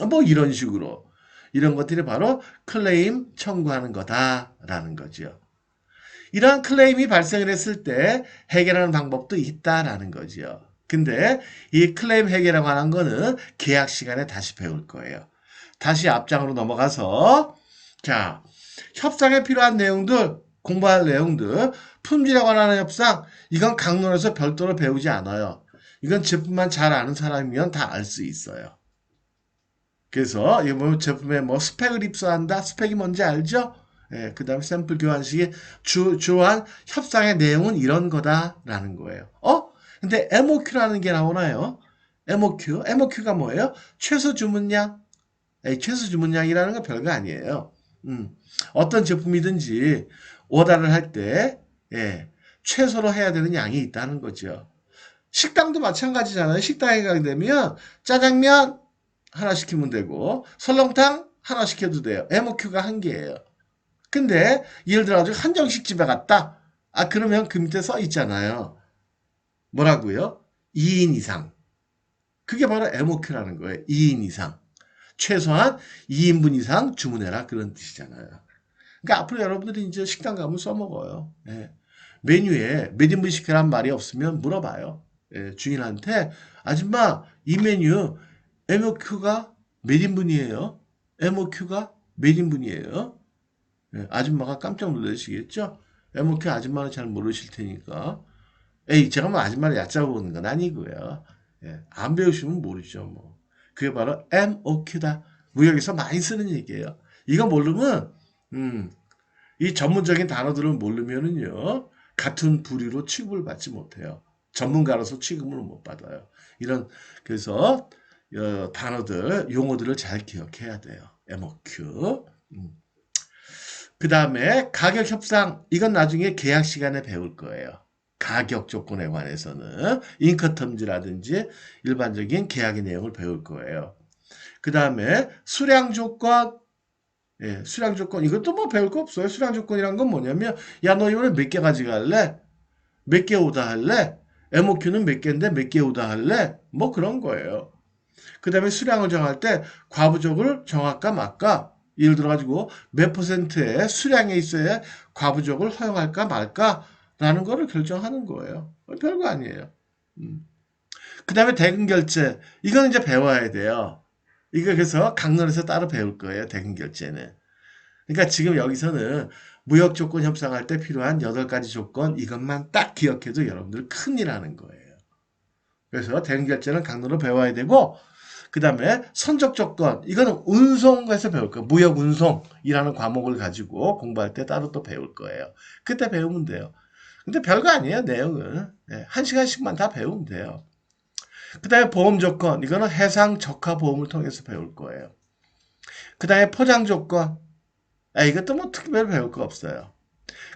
뭐 이런 식으로. 이런 것들이 바로 클레임 청구하는 거다라는 거죠. 이러한 클레임이 발생을 했을 때 해결하는 방법도 있다라는 거죠. 근데 이 클레임 해결에 관한 거는 계약 시간에 다시 배울 거예요. 다시 앞장으로 넘어가서 자, 협상에 필요한 내용들, 공부할 내용들, 품질에 관한 협상, 이건 강론에서 별도로 배우지 않아요. 이건 제품만 잘 아는 사람이면 다 알 수 있어요. 그래서 이거 뭐 제품에 뭐 스펙을 입수한다. 스펙이 뭔지 알죠? 그 다음에 샘플 교환식의 주요한 협상의 내용은 이런 거다라는 거예요. 근데 MOQ라는 게 나오나요? MOQ가 뭐예요? 최소 주문량. 최소 주문량이라는 건 별거 아니에요. 어떤 제품이든지 오다를 할 때, 최소로 해야 되는 양이 있다는 거죠. 식당도 마찬가지잖아요. 식당에 가게 되면 짜장면 하나 시키면 되고 설렁탕 하나 시켜도 돼요. MOQ가 한 개예요. 근데 예를 들어 가지고 한정식 집에 갔다. 아 그러면 그 밑에 써 있잖아요. 뭐라고요? 2인 이상. 그게 바로 MOQ라는 거예요. 2인 이상. 최소한 2인분 이상 주문해라 그런 뜻이잖아요. 그러니까 앞으로 여러분들이 이제 식당 가면 써먹어요. 예. 메뉴에 몇 인분 시켜란 말이 없으면 물어봐요. 예, 주인한테 아줌마 이 메뉴 MOQ가 몇 인분이에요? MOQ가 몇 인분이에요? 예, 아줌마가 깜짝 놀라시겠죠? MOQ 아줌마는 잘 모르실 테니까. 에이, 제가 뭐 아줌마를 얕잡아보는 건 아니고요. 예, 안 배우시면 모르죠, 뭐. 그게 바로 MOQ다. 무역에서 많이 쓰는 얘기예요. 이거 모르면, 이 전문적인 단어들을 모르면은요, 같은 부류로 취급을 받지 못해요. 전문가로서 취급을 못 받아요. 이런, 그래서, 단어들, 용어들을 잘 기억해야 돼요. MOQ. 그 다음에 가격 협상. 이건 나중에 계약 시간에 배울 거예요. 가격 조건에 관해서는 인커텀즈라든지 일반적인 계약의 내용을 배울 거예요. 그 다음에 수량 조건, 예, 수량 조건 이것도 뭐 배울 거 없어요. 수량 조건이란 건 뭐냐면 야 너 이번에 몇 개 가져갈래? 몇 개 오다 할래? MOQ는 몇 개인데 몇 개 오다 할래? 뭐 그런 거예요. 그 다음에 수량을 정할 때 과부족을 정할까 말까? 예를 들어가지고 몇 퍼센트의 수량에 있어야 과부족을 허용할까 말까? 라는 거를 결정하는 거예요. 별거 아니에요. 그 다음에 대금결제. 이건 이제 배워야 돼요. 이거 그래서 강론에서 따로 배울 거예요. 대금결제는. 그러니까 지금 여기서는 무역 조건 협상할 때 필요한 8가지 조건 이것만 딱 기억해도 여러분들 큰일 하는 거예요. 그래서 대금결제는 강론으로 배워야 되고 그 다음에 선적 조건 이거는 운송에서 배울 거예요. 무역 운송이라는 과목을 가지고 공부할 때 따로 또 배울 거예요. 그때 배우면 돼요. 근데 별거 아니에요. 내용은. 네, 1시간씩만 다 배우면 돼요. 그 다음에 보험 조건 이거는 해상 적화 보험을 통해서 배울 거예요. 그 다음에 포장 조건 이것도 뭐 특별히 배울 거 없어요.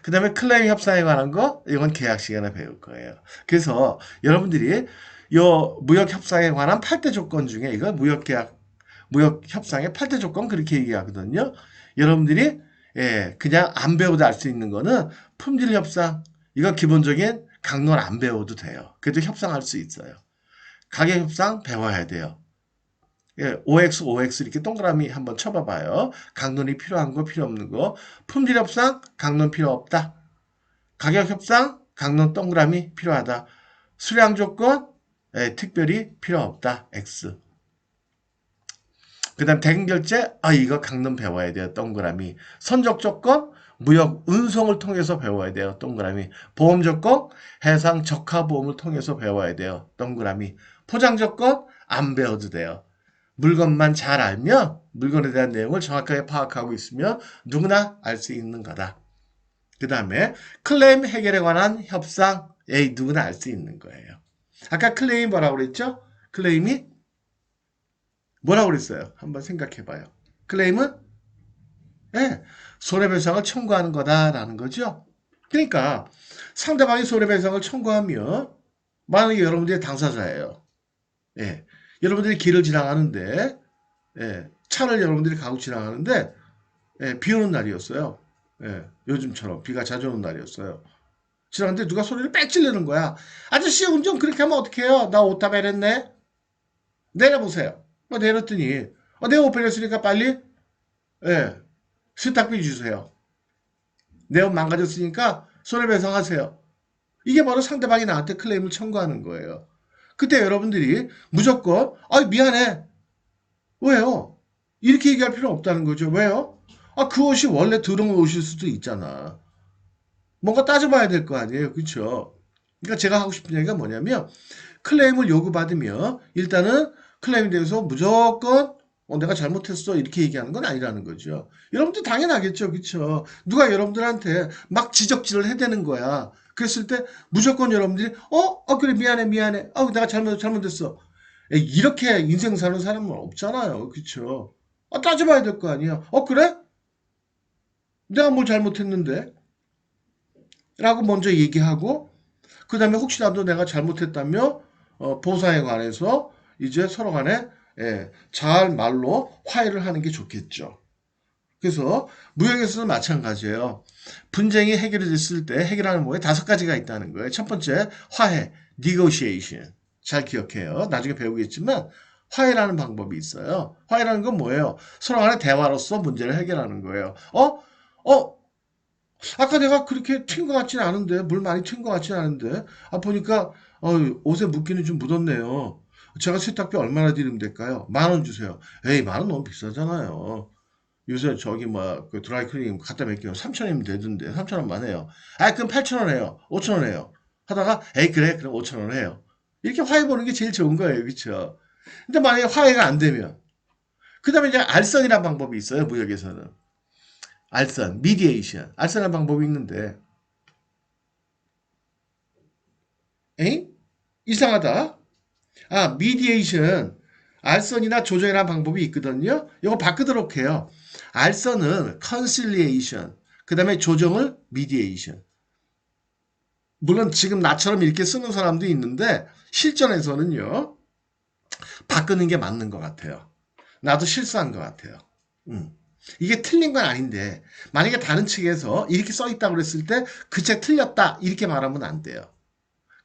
그 다음에 클레임 협상에 관한 거 이건 계약 시간에 배울 거예요. 그래서 여러분들이 요 무역 협상에 관한 8대 조건 중에 이거 무역 협상의 8대 조건 그렇게 얘기하거든요. 여러분들이 그냥 안 배우도 알 수 있는 거는 품질 협상 이거 기본적인 강론 안 배워도 돼요. 그래도 협상할 수 있어요. 가격 협상 배워야 돼요. OX, OX 이렇게 동그라미 한번 쳐봐봐요. 강론이 필요한 거, 필요 없는 거. 품질 협상, 강론 필요 없다. 가격 협상, 강론 동그라미 필요하다. 수량 조건, 특별히 필요 없다. X. 그 다음 대금결제, 이거 강론 배워야 돼요. 동그라미. 선적 조건, 무역 운송을 통해서 배워야 돼요. 동그라미. 보험 조건, 해상 적화 보험을 통해서 배워야 돼요. 동그라미. 포장 조건, 안 배워도 돼요. 물건만 잘 알면 물건에 대한 내용을 정확하게 파악하고 있으면 누구나 알 수 있는 거다. 그 다음에 클레임 해결에 관한 협상, 누구나 알 수 있는 거예요. 아까 클레임이 뭐라고 그랬죠? 클레임이 뭐라고 그랬어요? 한번 생각해 봐요. 클레임은 손해배상을 청구하는 거다라는 거죠. 그러니까 상대방이 손해배상을 청구하면 만약에 여러분들이 당사자예요. 여러분들이 길을 지나가는데 차를 여러분들이 가고 지나가는데 비 오는 날이었어요. 요즘처럼 비가 자주 오는 날이었어요. 지나가는데 누가 소리를 빽 지르는 거야. 아저씨 운전 그렇게 하면 어떡해요? 나 오타 베렸네. 내려보세요. 내렸더니 내가 못 베렸으니까 빨리 세탁비 주세요. 내 옷 망가졌으니까 손해배상하세요. 이게 바로 상대방이 나한테 클레임을 청구하는 거예요. 그때 여러분들이 무조건 미안해. 왜요? 이렇게 얘기할 필요 없다는 거죠. 왜요? 그 옷이 원래 들어온 옷일 수도 있잖아. 뭔가 따져봐야 될 거 아니에요. 그렇죠? 그러니까 제가 하고 싶은 얘기가 뭐냐면 클레임을 요구받으면 일단은 클레임에 대해서 무조건 내가 잘못했어 이렇게 얘기하는 건 아니라는 거죠. 여러분들 당연하겠죠. 그렇죠? 누가 여러분들한테 막 지적질을 해대는 거야. 그랬을 때 무조건 여러분들이 그래 미안해 내가 잘못했어. 이렇게 인생 사는 사람은 없잖아요. 그렇죠? 따져봐야 될 거 아니야. 그래? 내가 뭘 잘못했는데? 라고 먼저 얘기하고 그 다음에 혹시라도 내가 잘못했다며 보상에 관해서 이제 서로 간에 예, 잘 말로 화해를 하는 게 좋겠죠. 그래서 무역에서는 마찬가지예요. 분쟁이 해결이 됐을 때 해결하는 뭐에 5가지가 있다는 거예요. 첫 번째, 화해, negotiation. 잘 기억해요. 나중에 배우겠지만 화해라는 방법이 있어요. 화해라는 건 뭐예요? 서로 간의 대화로서 문제를 해결하는 거예요. 아까 내가 그렇게 튄 것 같지는 않은데, 물 많이 튄 것 같지는 않은데, 보니까 옷에 묻기는 좀 묻었네요. 제가 세탁비 얼마나 드리면 될까요? 10,000원 주세요. 에이, 10,000원 너무 비싸잖아요. 요새 저기 뭐 그 드라이클리닝 갖다 맡기면 3,000원이면 되던데 3,000원만 해요. 그럼 8,000원 해요. 5,000원 해요. 하다가 에이 그래 그럼 5,000원 해요. 이렇게 화해 보는 게 제일 좋은 거예요. 그렇죠? 근데 만약에 화해가 안 되면 그다음에 이제 알선이라는 방법이 있어요. 무역에서는. 알선, 미디에이션. 알선이라는 방법이 있는데 에이? 이상하다. 미디에이션. 알선이나 조정이라는 방법이 있거든요. 이거 바꾸도록 해요. 알선은 컨실리에이션, 그 다음에 조정을 미디에이션. 물론 지금 나처럼 이렇게 쓰는 사람도 있는데 실전에서는요. 바꾸는 게 맞는 것 같아요. 나도 실수한 것 같아요. 음. 이게 틀린 건 아닌데 만약에 다른 측에서 이렇게 써 있다고 그랬을 때 그 책 틀렸다 이렇게 말하면 안 돼요.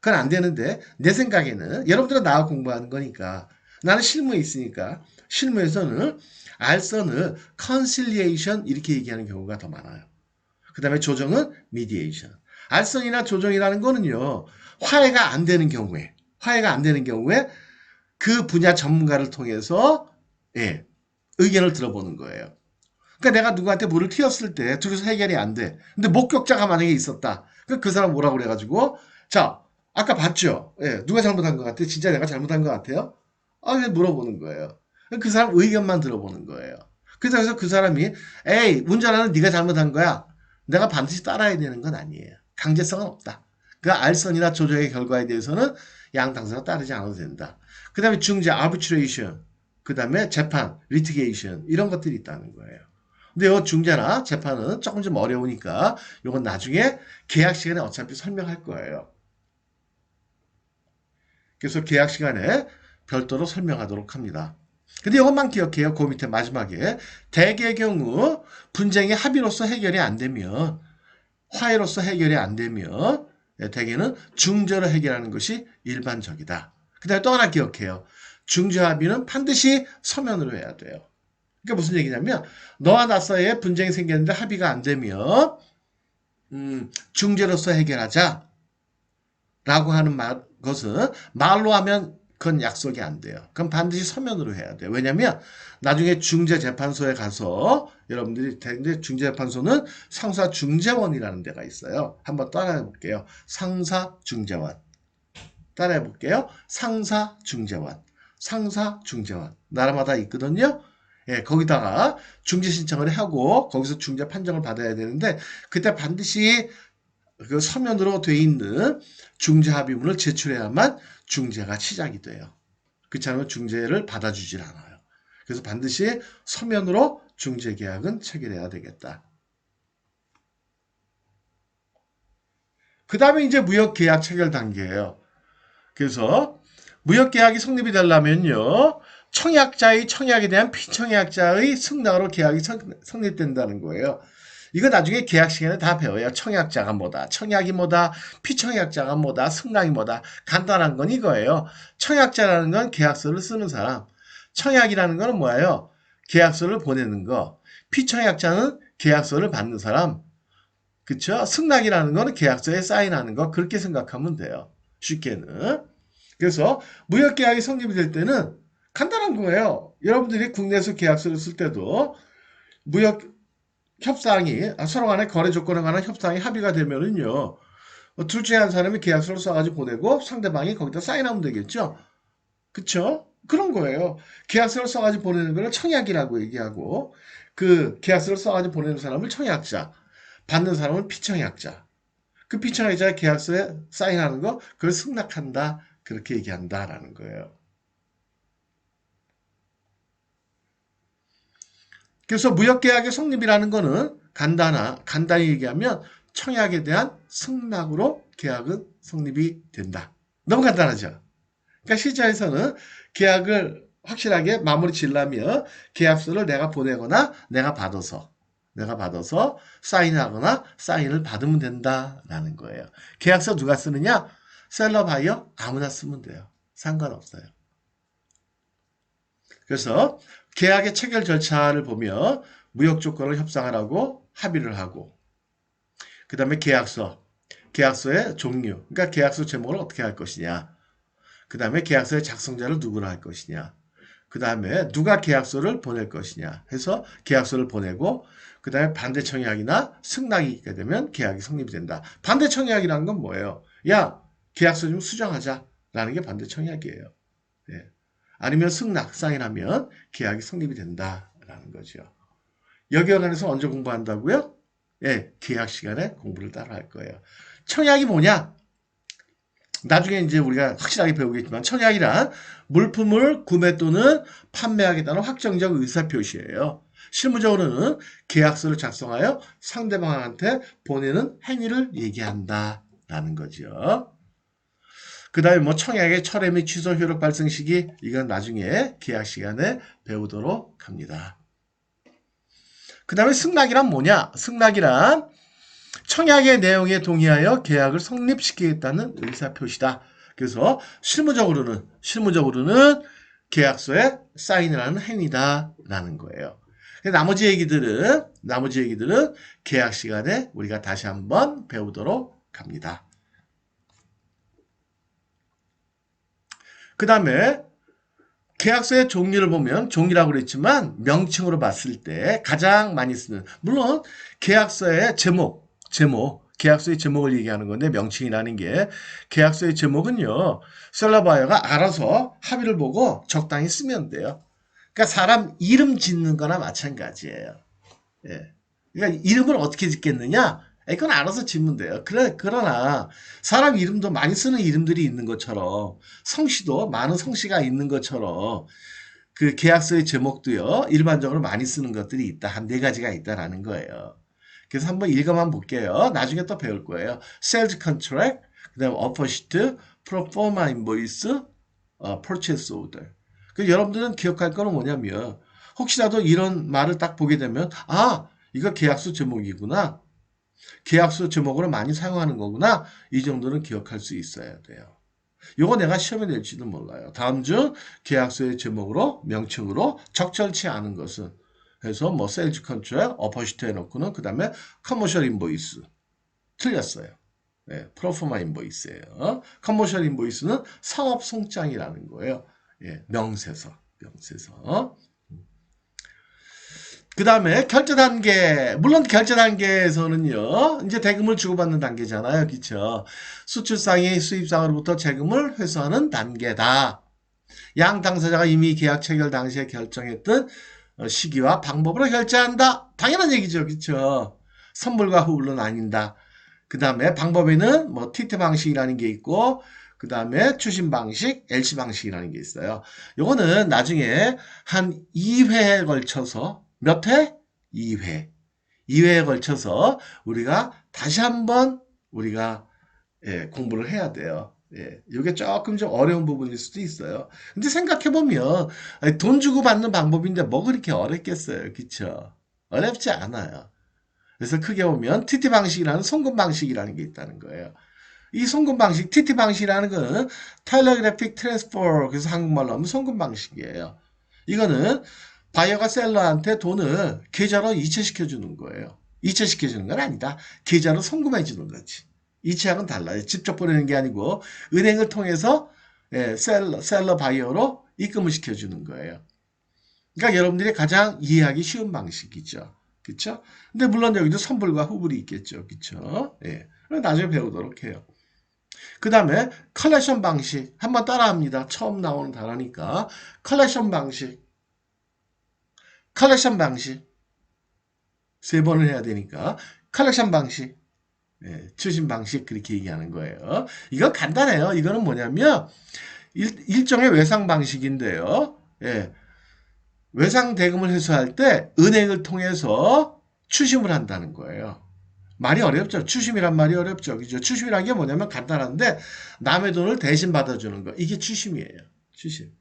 그건 안 되는데 내 생각에는 여러분들은 나와 공부하는 거니까 나는 실무에 있으니까 실무에서는 알선을 conciliation 이렇게 얘기하는 경우가 더 많아요. 그 다음에 조정은 mediation. 알선이나 조정이라는 거는요. 화해가 안 되는 경우에 그 분야 전문가를 통해서 예, 의견을 들어보는 거예요. 그러니까 내가 누구한테 물을 튀었을 때 둘이서 해결이 안 돼. 근데 목격자가 만약에 있었다. 그 사람 뭐라고 그래가지고 자 아까 봤죠? 예, 누가 잘못한 것 같아? 진짜 내가 잘못한 것 같아요? 그냥 물어보는 거예요. 그 사람 의견만 들어보는 거예요. 그래서 그 사람이 에이 운전하는 네가 잘못한 거야. 내가 반드시 따라야 되는 건 아니에요. 강제성은 없다. 그 알선이나 조정의 결과에 대해서는 양 당사가 따르지 않아도 된다. 그 다음에 중재, arbitration, 그 다음에 재판, litigation 이런 것들이 있다는 거예요. 근데 이 중재나 재판은 조금 좀 어려우니까 이건 나중에 계약 시간에 어차피 설명할 거예요. 그래서 계약 시간에 별도로 설명하도록 합니다. 근데 이것만 기억해요. 그 밑에 마지막에 대개의 경우 분쟁이 합의로서 해결이 안 되면 화해로서 해결이 안 되면 대개는 중재로 해결하는 것이 일반적이다. 그 다음에 또 하나 기억해요. 중재 합의는 반드시 서면으로 해야 돼요. 그러니까 무슨 얘기냐면 너와 나 사이에 분쟁이 생겼는데 합의가 안 되면 중재로서 해결하자 라고 하는 것은 말로 하면 그건 약속이 안 돼요. 그럼 반드시 서면으로 해야 돼요. 왜냐면 나중에 중재재판소에 가서 여러분들이 중재재판소는 상사중재원이라는 데가 있어요. 한번 따라해 볼게요. 상사중재원. 따라해 볼게요. 상사중재원. 상사중재원. 나라마다 있거든요. 예, 거기다가 중재 신청을 하고 거기서 중재 판정을 받아야 되는데 그때 반드시 그 서면으로 돼 있는 중재 합의문을 제출해야만 중재가 시작이 돼요. 그렇지 않으면 중재를 받아주질 않아요. 그래서 반드시 서면으로 중재 계약은 체결해야 되겠다. 그 다음에 이제 무역 계약 체결 단계예요. 그래서 무역 계약이 성립이 되려면요. 청약자의 청약에 대한 피청약자의 승낙으로 계약이 성립된다는 거예요. 이거 나중에 계약 시간에 다 배워요. 청약자가 뭐다, 청약이 뭐다, 피청약자가 뭐다, 승낙이 뭐다. 간단한 건 이거예요. 청약자라는 건 계약서를 쓰는 사람. 청약이라는 건 뭐예요? 계약서를 보내는 거. 피청약자는 계약서를 받는 사람. 그쵸? 승낙이라는 거는 계약서에 사인하는 거. 그렇게 생각하면 돼요. 쉽게는. 그래서 무역계약이 성립이 될 때는 간단한 거예요. 여러분들이 국내에서 계약서를 쓸 때도 무역 협상이 서로 간의 거래 조건에 관한 협상이 합의가 되면은요. 둘 중에 한 사람이 계약서를 써가지고 보내고 상대방이 거기다 사인하면 되겠죠. 그쵸? 그런 거예요. 계약서를 써가지고 보내는 걸 청약이라고 얘기하고 그 계약서를 써가지고 보내는 사람을 청약자, 받는 사람은 피청약자. 그 피청약자가 계약서에 사인하는 거 그걸 승낙한다. 그렇게 얘기한다라는 거예요. 그래서 무역계약의 성립이라는 거는 간단히 얘기하면 청약에 대한 승낙으로 계약은 성립이 된다. 너무 간단하죠? 그러니까 실제에서는 계약을 확실하게 마무리 지려면 계약서를 내가 보내거나 내가 받아서 사인하거나 사인을 받으면 된다라는 거예요. 계약서 누가 쓰느냐? 셀러 바이어 아무나 쓰면 돼요. 상관없어요. 그래서 계약의 체결 절차를 보면 무역 조건을 협상하라고 합의를 하고 그 다음에 계약서의 종류, 그러니까 계약서 제목을 어떻게 할 것이냐, 그 다음에 계약서의 작성자를 누구로 할 것이냐, 그 다음에 누가 계약서를 보낼 것이냐 해서 계약서를 보내고 그 다음에 반대 청약이나 승낙이 있게 되면 계약이 성립이 된다. 반대 청약이라는 건 뭐예요? 야, 계약서 좀 수정하자라는 게 반대 청약이에요. 예. 아니면 승낙, 사인하면 계약이 성립이 된다라는 거죠. 여기에 관해서 언제 공부한다고요? 예, 계약 시간에 공부를 따로 할 거예요. 청약이 뭐냐? 나중에 이제 우리가 확실하게 배우겠지만 청약이란 물품을 구매 또는 판매하겠다는 확정적 의사표시예요. 실무적으로는 계약서를 작성하여 상대방한테 보내는 행위를 얘기한다라는 거죠. 그 다음에 뭐 청약의 철회 및 취소 효력 발생 시기, 이건 나중에 계약 시간에 배우도록 합니다. 그 다음에 승낙이란 뭐냐? 승낙이란 청약의 내용에 동의하여 계약을 성립시키겠다는 의사표시다. 그래서 실무적으로는 계약서에 사인을 하는 행위다라는 거예요. 나머지 얘기들은 계약 시간에 우리가 다시 한번 배우도록 합니다. 그 다음에 계약서의 종류를 보면 종이라고 그랬지만 명칭으로 봤을 때 가장 많이 쓰는, 물론 계약서의 계약서의 제목을 얘기하는 건데 명칭이라는 게, 계약서의 제목은요 셀러바이어가 알아서 합의를 보고 적당히 쓰면 돼요. 그러니까 사람 이름 짓는 거나 마찬가지예요. 예. 그러니까 이름을 어떻게 짓겠느냐? 그건 알아서 짓면 돼요. 그러나 사람 이름도 많이 쓰는 이름들이 있는 것처럼, 성씨도 많은 성씨가 있는 것처럼 그 계약서의 제목도요 일반적으로 많이 쓰는 것들이 있다. 한 4가지가 있다라는 거예요. 그래서 한번 읽어만 볼게요. 나중에 또 배울 거예요. Sales Contract, 그 다음에 Offer Sheet, Proforma Invoice, Purchase Order. 여러분들은 기억할 거는 뭐냐면, 혹시라도 이런 말을 딱 보게 되면, 아, 이거 계약서 제목이구나. 계약서 제목으로 많이 사용하는 거구나. 이 정도는 기억할 수 있어야 돼요. 요거 내가 시험에 낼지도 몰라요. 다음 주 계약서의 제목으로, 명칭으로 적절치 않은 것은, 그래서 뭐 세일즈 컨트랙, 어퍼시트 해놓고는 그 다음에 커머셜 인보이스 틀렸어요. 네, 프로포마 인보이스예요. 커머셜 인보이스는 상업 송장이라는 거예요. 예, 명세서. 그 다음에 결제 단계. 물론 결제 단계에서는요, 이제 대금을 주고받는 단계잖아요. 그쵸? 수출상이 수입상으로부터 재금을 회수하는 단계다. 양 당사자가 이미 계약 체결 당시에 결정했던 시기와 방법으로 결제한다. 당연한 얘기죠. 그쵸? 선불과 후불로 나뉜다. 그 다음에 방법에는 뭐 TT 방식이라는 게 있고, 그 다음에 추심 방식, LC 방식이라는 게 있어요. 요거는 나중에 한 2회에 걸쳐서, 몇 회? 2회. 2회에 걸쳐서 우리가 다시 한번 우리가 공부를 해야 돼요. 예, 이게 조금 좀 어려운 부분일 수도 있어요. 근데 생각해보면 돈 주고 받는 방법인데 뭐 그렇게 어렵겠어요. 그쵸? 어렵지 않아요. 그래서 크게 보면 TT 방식이라는 송금 방식이라는 게 있다는 거예요. 이 송금 방식, TT 방식이라는 거는 텔레그래픽 트랜스퍼, 그래서 한국말로 하면 송금 방식이에요. 이거는 바이어가 셀러한테 돈을 계좌로 이체시켜 주는 거예요. 이체시켜 주는 건 아니다. 계좌로 송금해 주는 거지. 이체하고는 달라요. 직접 보내는 게 아니고 은행을 통해서 셀러 바이어로 입금을 시켜주는 거예요. 그러니까 여러분들이 가장 이해하기 쉬운 방식이죠. 그렇죠? 근데 물론 여기도 선불과 후불이 있겠죠. 그렇죠? 예. 나중에 배우도록 해요. 그 다음에 컬렉션 방식 한번 따라합니다. 처음 나오는 단어니까. 컬렉션 방식 3번을 해야 되니까 컬렉션 방식, 추심 방식, 그렇게 얘기하는 거예요. 이거 간단해요. 이거는 뭐냐면 일종의 외상 방식인데요. 예. 외상 대금을 회수할 때 은행을 통해서 추심을 한다는 거예요. 말이 어렵죠. 추심이란 말이 어렵죠. 그죠? 추심이란 게 뭐냐면 간단한데 남의 돈을 대신 받아주는 거. 이게 추심이에요. 추심.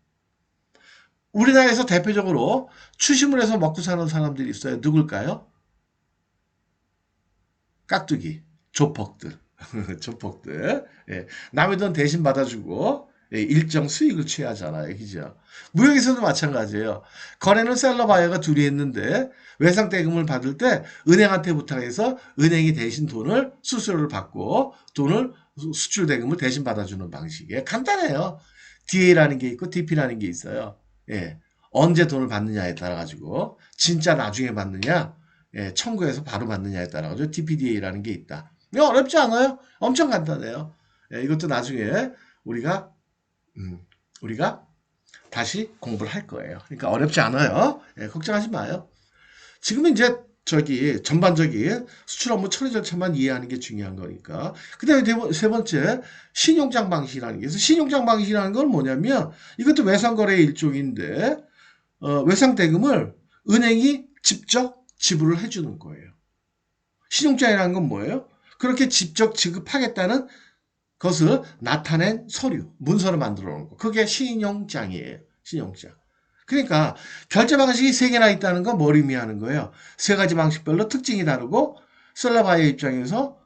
우리나라에서 대표적으로 추심을 해서 먹고 사는 사람들이 있어요. 누굴까요? 깍두기, 조폭들. 조폭들. 예, 남의 돈 대신 받아주고 예, 일정 수익을 취하잖아요. 그죠? 무역에서도 마찬가지예요. 거래는 셀러 바이어가 둘이 했는데 외상 대금을 받을 때 은행한테 부탁해서 은행이 대신 돈을 수수료를 받고 돈을 수출 대금을 대신 받아주는 방식이에요. 간단해요. DA라는 게 있고 DP라는 게 있어요. 예. 언제 돈을 받느냐에 따라 가지고 진짜 나중에 받느냐, 예, 청구해서 바로 받느냐에 따라 가지고 DPDA라는 게 있다. 이거 어렵지 않아요. 엄청 간단해요. 예, 이것도 나중에 우리가 음, 우리가 다시 공부를 할 거예요. 그러니까 어렵지 않아요. 예, 걱정하지 마요. 지금은 이제 저기 전반적인 수출 업무 처리 절차만 이해하는 게 중요한 거니까. 그다음에 세 번째 신용장 방식이라는 게 있어요. 신용장 방식이라는 건 뭐냐면 이것도 외상거래의 일종인데 외상 대금을 은행이 직접 지불을 해주는 거예요. 신용장이라는 건 뭐예요? 그렇게 직접 지급하겠다는 것을 나타낸 서류, 문서를 만들어 놓은 거. 그게 신용장이에요. 신용장. 그러니까 결제 방식이 세 개나 있다는 건 뭘 의미하는 거예요? 세 가지 방식별로 특징이 다르고 셀러바이어 입장에서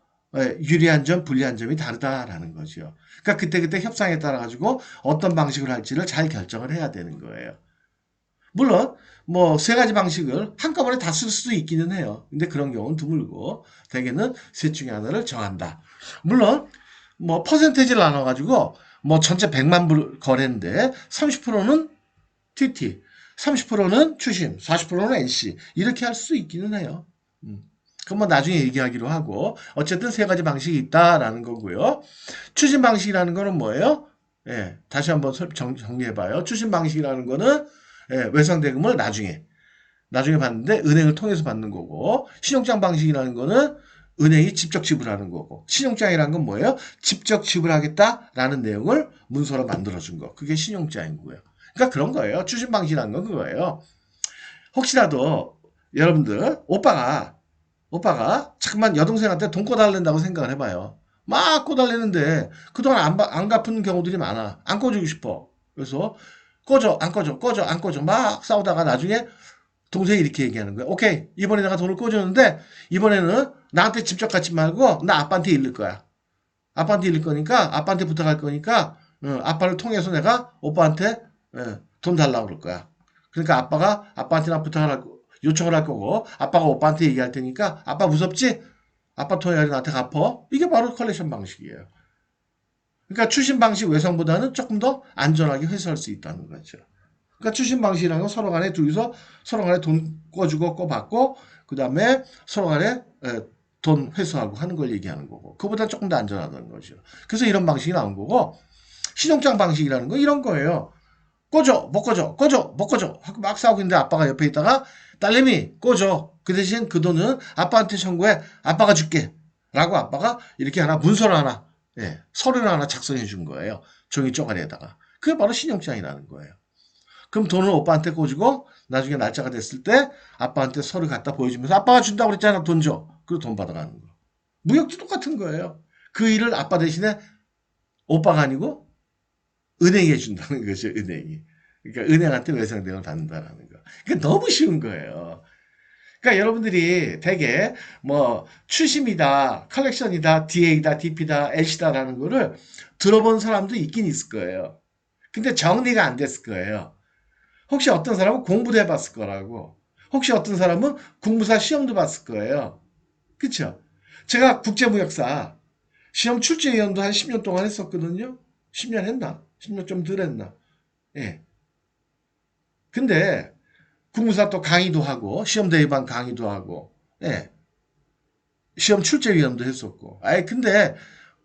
유리한 점, 불리한 점이 다르다라는 거죠. 그러니까 그때그때 협상에 따라 가지고 어떤 방식을 할지를 잘 결정을 해야 되는 거예요. 물론 뭐 세 가지 방식을 한꺼번에 다 쓸 수도 있기는 해요. 근데 그런 경우는 드물고 대개는 셋 중에 하나를 정한다. 물론 뭐 퍼센테이지를 나눠 가지고 뭐 전체 100만 불 거래인데 30%는 TT, 30%는 추심, 40%는 NC 이렇게 할 수 있기는 해요. 그건 뭐 나중에 얘기하기로 하고 어쨌든 세 가지 방식이 있다라는 거고요. 추심 방식이라는 거는 뭐예요? 예, 다시 한번 정리해봐요. 추심 방식이라는 거는 예, 외상 대금을 나중에 받는데 은행을 통해서 받는 거고 신용장 방식이라는 거는 은행이 직접 지불하는 거고 신용장이라는 건 뭐예요? 직접 지불하겠다라는 내용을 문서로 만들어준 거. 그게 신용장인 거예요. 그러니까 그런 거예요. 추심 방식이라는 건 그거예요. 혹시라도 여러분들 오빠가 잠깐만 여동생한테 돈 꿔달란다고 생각을 해봐요. 막 꿔달라는데 그동안 안 갚은 경우들이 많아. 안 꿔주고 싶어. 그래서 꺼져, 안 꺼져, 꺼져, 안 꺼져. 막 싸우다가 나중에 동생이 이렇게 얘기하는 거야. 오케이, 이번에 내가 돈을 꿔줬는데 이번에는 나한테 직접 갖지 말고 나 아빠한테 일릴 거야. 아빠한테 일릴 거니까 아빠한테 부탁할 거니까 아빠를 통해서 내가 오빠한테 돈 달라고 그럴 거야. 그러니까 아빠가 아빠한테 나 요청을 할 거고 아빠가 오빠한테 얘기할 테니까 아빠 무섭지? 아빠 통해서 나한테 갚어. 이게 바로 컬렉션 방식이에요. 그러니까 추심 방식 외상보다는 조금 더 안전하게 회수할 수 있다는 거죠. 그러니까 추심 방식이라는 건 서로 간에 둘이서 서로 간에 돈 꿔주고 꿔받고 그다음에 서로 간에 돈 회수하고 하는 걸 얘기하는 거고 그보다 조금 더 안전하다는 거죠. 그래서 이런 방식이 나온 거고 신용장 방식이라는 건 이런 거예요. 꺼줘 못 꺼줘 꺼줘 못 꺼줘 하고 막 싸우고 있는데 아빠가 옆에 있다가 딸내미 꺼줘 그 대신 그 돈은 아빠한테 청구해 아빠가 줄게 라고 아빠가 이렇게 문서를 하나 서류를 하나 작성해 준 거예요. 종이 쪼가리에다가 그게 바로 신용장이라는 거예요. 그럼 돈을 오빠한테 꿔주고 나중에 날짜가 됐을 때 아빠한테 서류 갖다 보여주면서 아빠가 준다고 그랬잖아 돈 줘. 그리고 돈 받아가는 거. 무역도 똑같은 거예요. 그 일을 아빠 대신에 오빠가 아니고 은행이 해준다는 거죠. 은행이. 그러니까 은행한테 외상대금을 받는다라는 거. 그러니까 너무 쉬운 거예요. 그러니까 여러분들이 되게 뭐 추심이다, 컬렉션이다, DA다, DP다, LC다라는 거를 들어본 사람도 있긴 있을 거예요. 근데 정리가 안 됐을 거예요. 혹시 어떤 사람은 공부도 해봤을 거라고. 혹시 어떤 사람은 국무사 시험도 봤을 거예요. 그쵸? 제가 국제무역사 시험 출제위원도 한 10년 동안 했었거든요. 10년 했나? 10년 좀 덜 했나? 예. 근데 국무사 또 강의도 하고 시험 대비반 강의도 하고 예. 시험 출제위원도 했었고. 아이 근데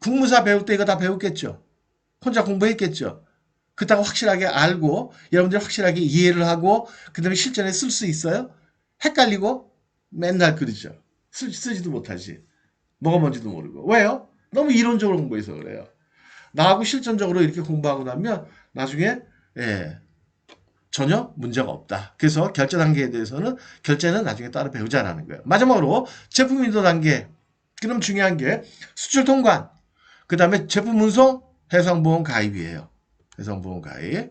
국무사 배울 때 이거 다 배웠겠죠. 혼자 공부했겠죠. 그렇다고 확실하게 알고 여러분들이 확실하게 이해를 하고 그다음에 실전에 쓸 수 있어요? 헷갈리고 맨날 그러죠. 쓰지도 못하지. 뭐가 뭔지도 모르고. 왜요? 너무 이론적으로 공부해서 그래요. 나하고 실전적으로 이렇게 공부하고 나면 나중에 예, 전혀 문제가 없다. 그래서 결제 단계에 대해서는 결제는 나중에 따로 배우자라는 거예요. 마지막으로 제품 인도 단계. 그럼 중요한 게 수출 통관. 그 다음에 제품 운송, 해상보험 가입이에요. 해상보험 가입.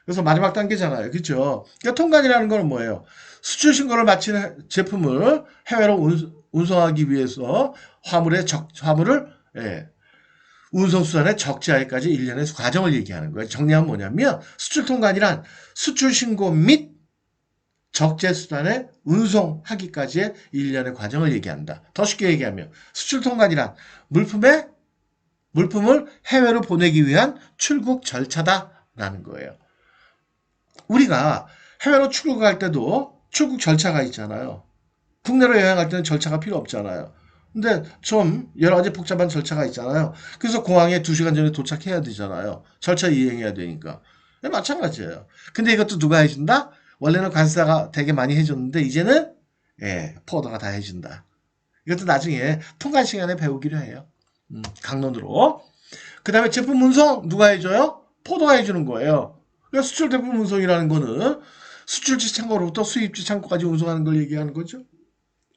그래서 마지막 단계잖아요. 그죠? 그러니까 통관이라는 건 뭐예요? 수출 신고를 마친 제품을 해외로 운송하기 위해서 화물을 예, 운송수단의 적재하에까지 일련의 과정을 얘기하는 거예요. 정리하면 뭐냐면 수출 통관이란 수출 신고 및 적재수단의 운송하기까지의 일련의 과정을 얘기한다. 더 쉽게 얘기하면 수출 통관이란 물품을 해외로 보내기 위한 출국 절차다라는 거예요. 우리가 해외로 출국할 때도 출국 절차가 있잖아요. 국내로 여행할 때는 절차가 필요 없잖아요. 근데 좀 여러 가지 복잡한 절차가 있잖아요. 그래서 공항에 2시간 전에 도착해야 되잖아요. 절차 이행해야 되니까. 네, 마찬가지예요. 근데 이것도 누가 해준다? 원래는 관세사가 되게 많이 해줬는데 이제는 포더가 다 해준다. 이것도 나중에 통관 시간에 배우기로 해요. 강론으로. 그 다음에 제품 운송 누가 해줘요? 포더가 해주는 거예요. 그러니까 수출 제품 운송이라는 거는 수출지 창고로부터 수입지 창고까지 운송하는 걸 얘기하는 거죠.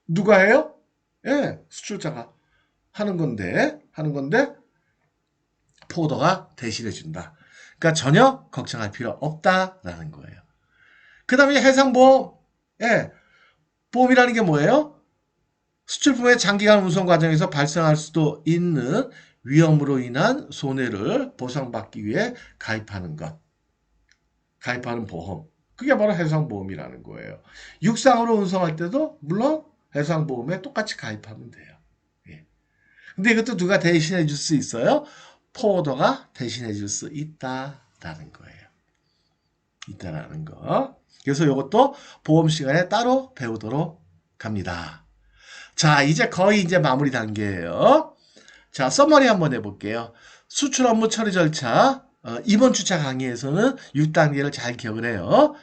누가 해요? 수출자가 하는 건데 포더가 대신해 준다. 그러니까 전혀 걱정할 필요 없다라는 거예요. 그 다음에 해상보험. 보험이라는 게 뭐예요? 수출품의 장기간 운송 과정에서 발생할 수도 있는 위험으로 인한 손해를 보상받기 위해 가입하는 보험. 그게 바로 해상보험이라는 거예요. 육상으로 운송할 때도 물론 해상보험에 똑같이 가입하면 돼요. 근데 이것도 누가 대신해 줄 수 있어요? 포워더가 대신해 줄 수 있다라는 거예요. 있다라는 거. 그래서 이것도 보험 시간에 따로 배우도록 합니다. 자, 이제 거의 마무리 단계예요. 자, 서머리 한번 해볼게요. 수출 업무 처리 절차. 이번 주차 강의에서는 6단계를 잘 기억을 해요.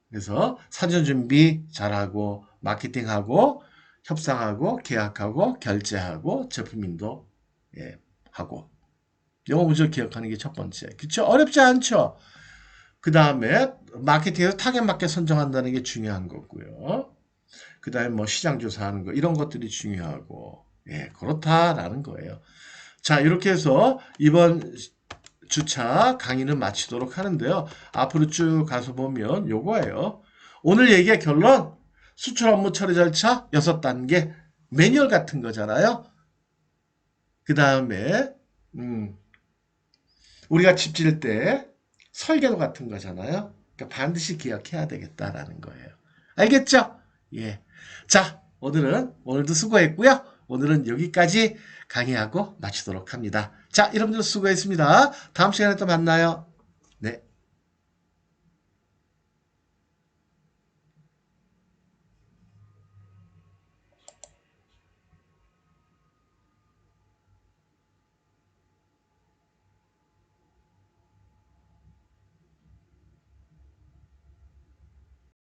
그래서 사전 준비 잘하고, 마케팅하고, 협상하고, 계약하고, 결제하고, 제품 인도 하고. 영어 문제 기억하는 게 첫 번째. 그쵸? 어렵지 않죠? 그 다음에 마케팅에서 타겟 마켓 선정한다는 게 중요한 거고요. 그 다음에 뭐 시장 조사하는 거 이런 것들이 중요하고 그렇다라는 거예요. 자, 이렇게 해서 이번 주차 강의는 마치도록 하는데요. 앞으로 쭉 가서 보면 요거예요. 오늘 얘기의 결론 수출 업무 처리 절차 6단계 매뉴얼 같은 거잖아요. 그 다음에 우리가 집 지을 때 설계도 같은 거잖아요. 그러니까 반드시 기억해야 되겠다라는 거예요. 알겠죠? 예. 자, 오늘도 수고했고요. 오늘은 여기까지 강의하고 마치도록 합니다. 자, 여러분들 수고했습니다. 다음 시간에 또 만나요. 네.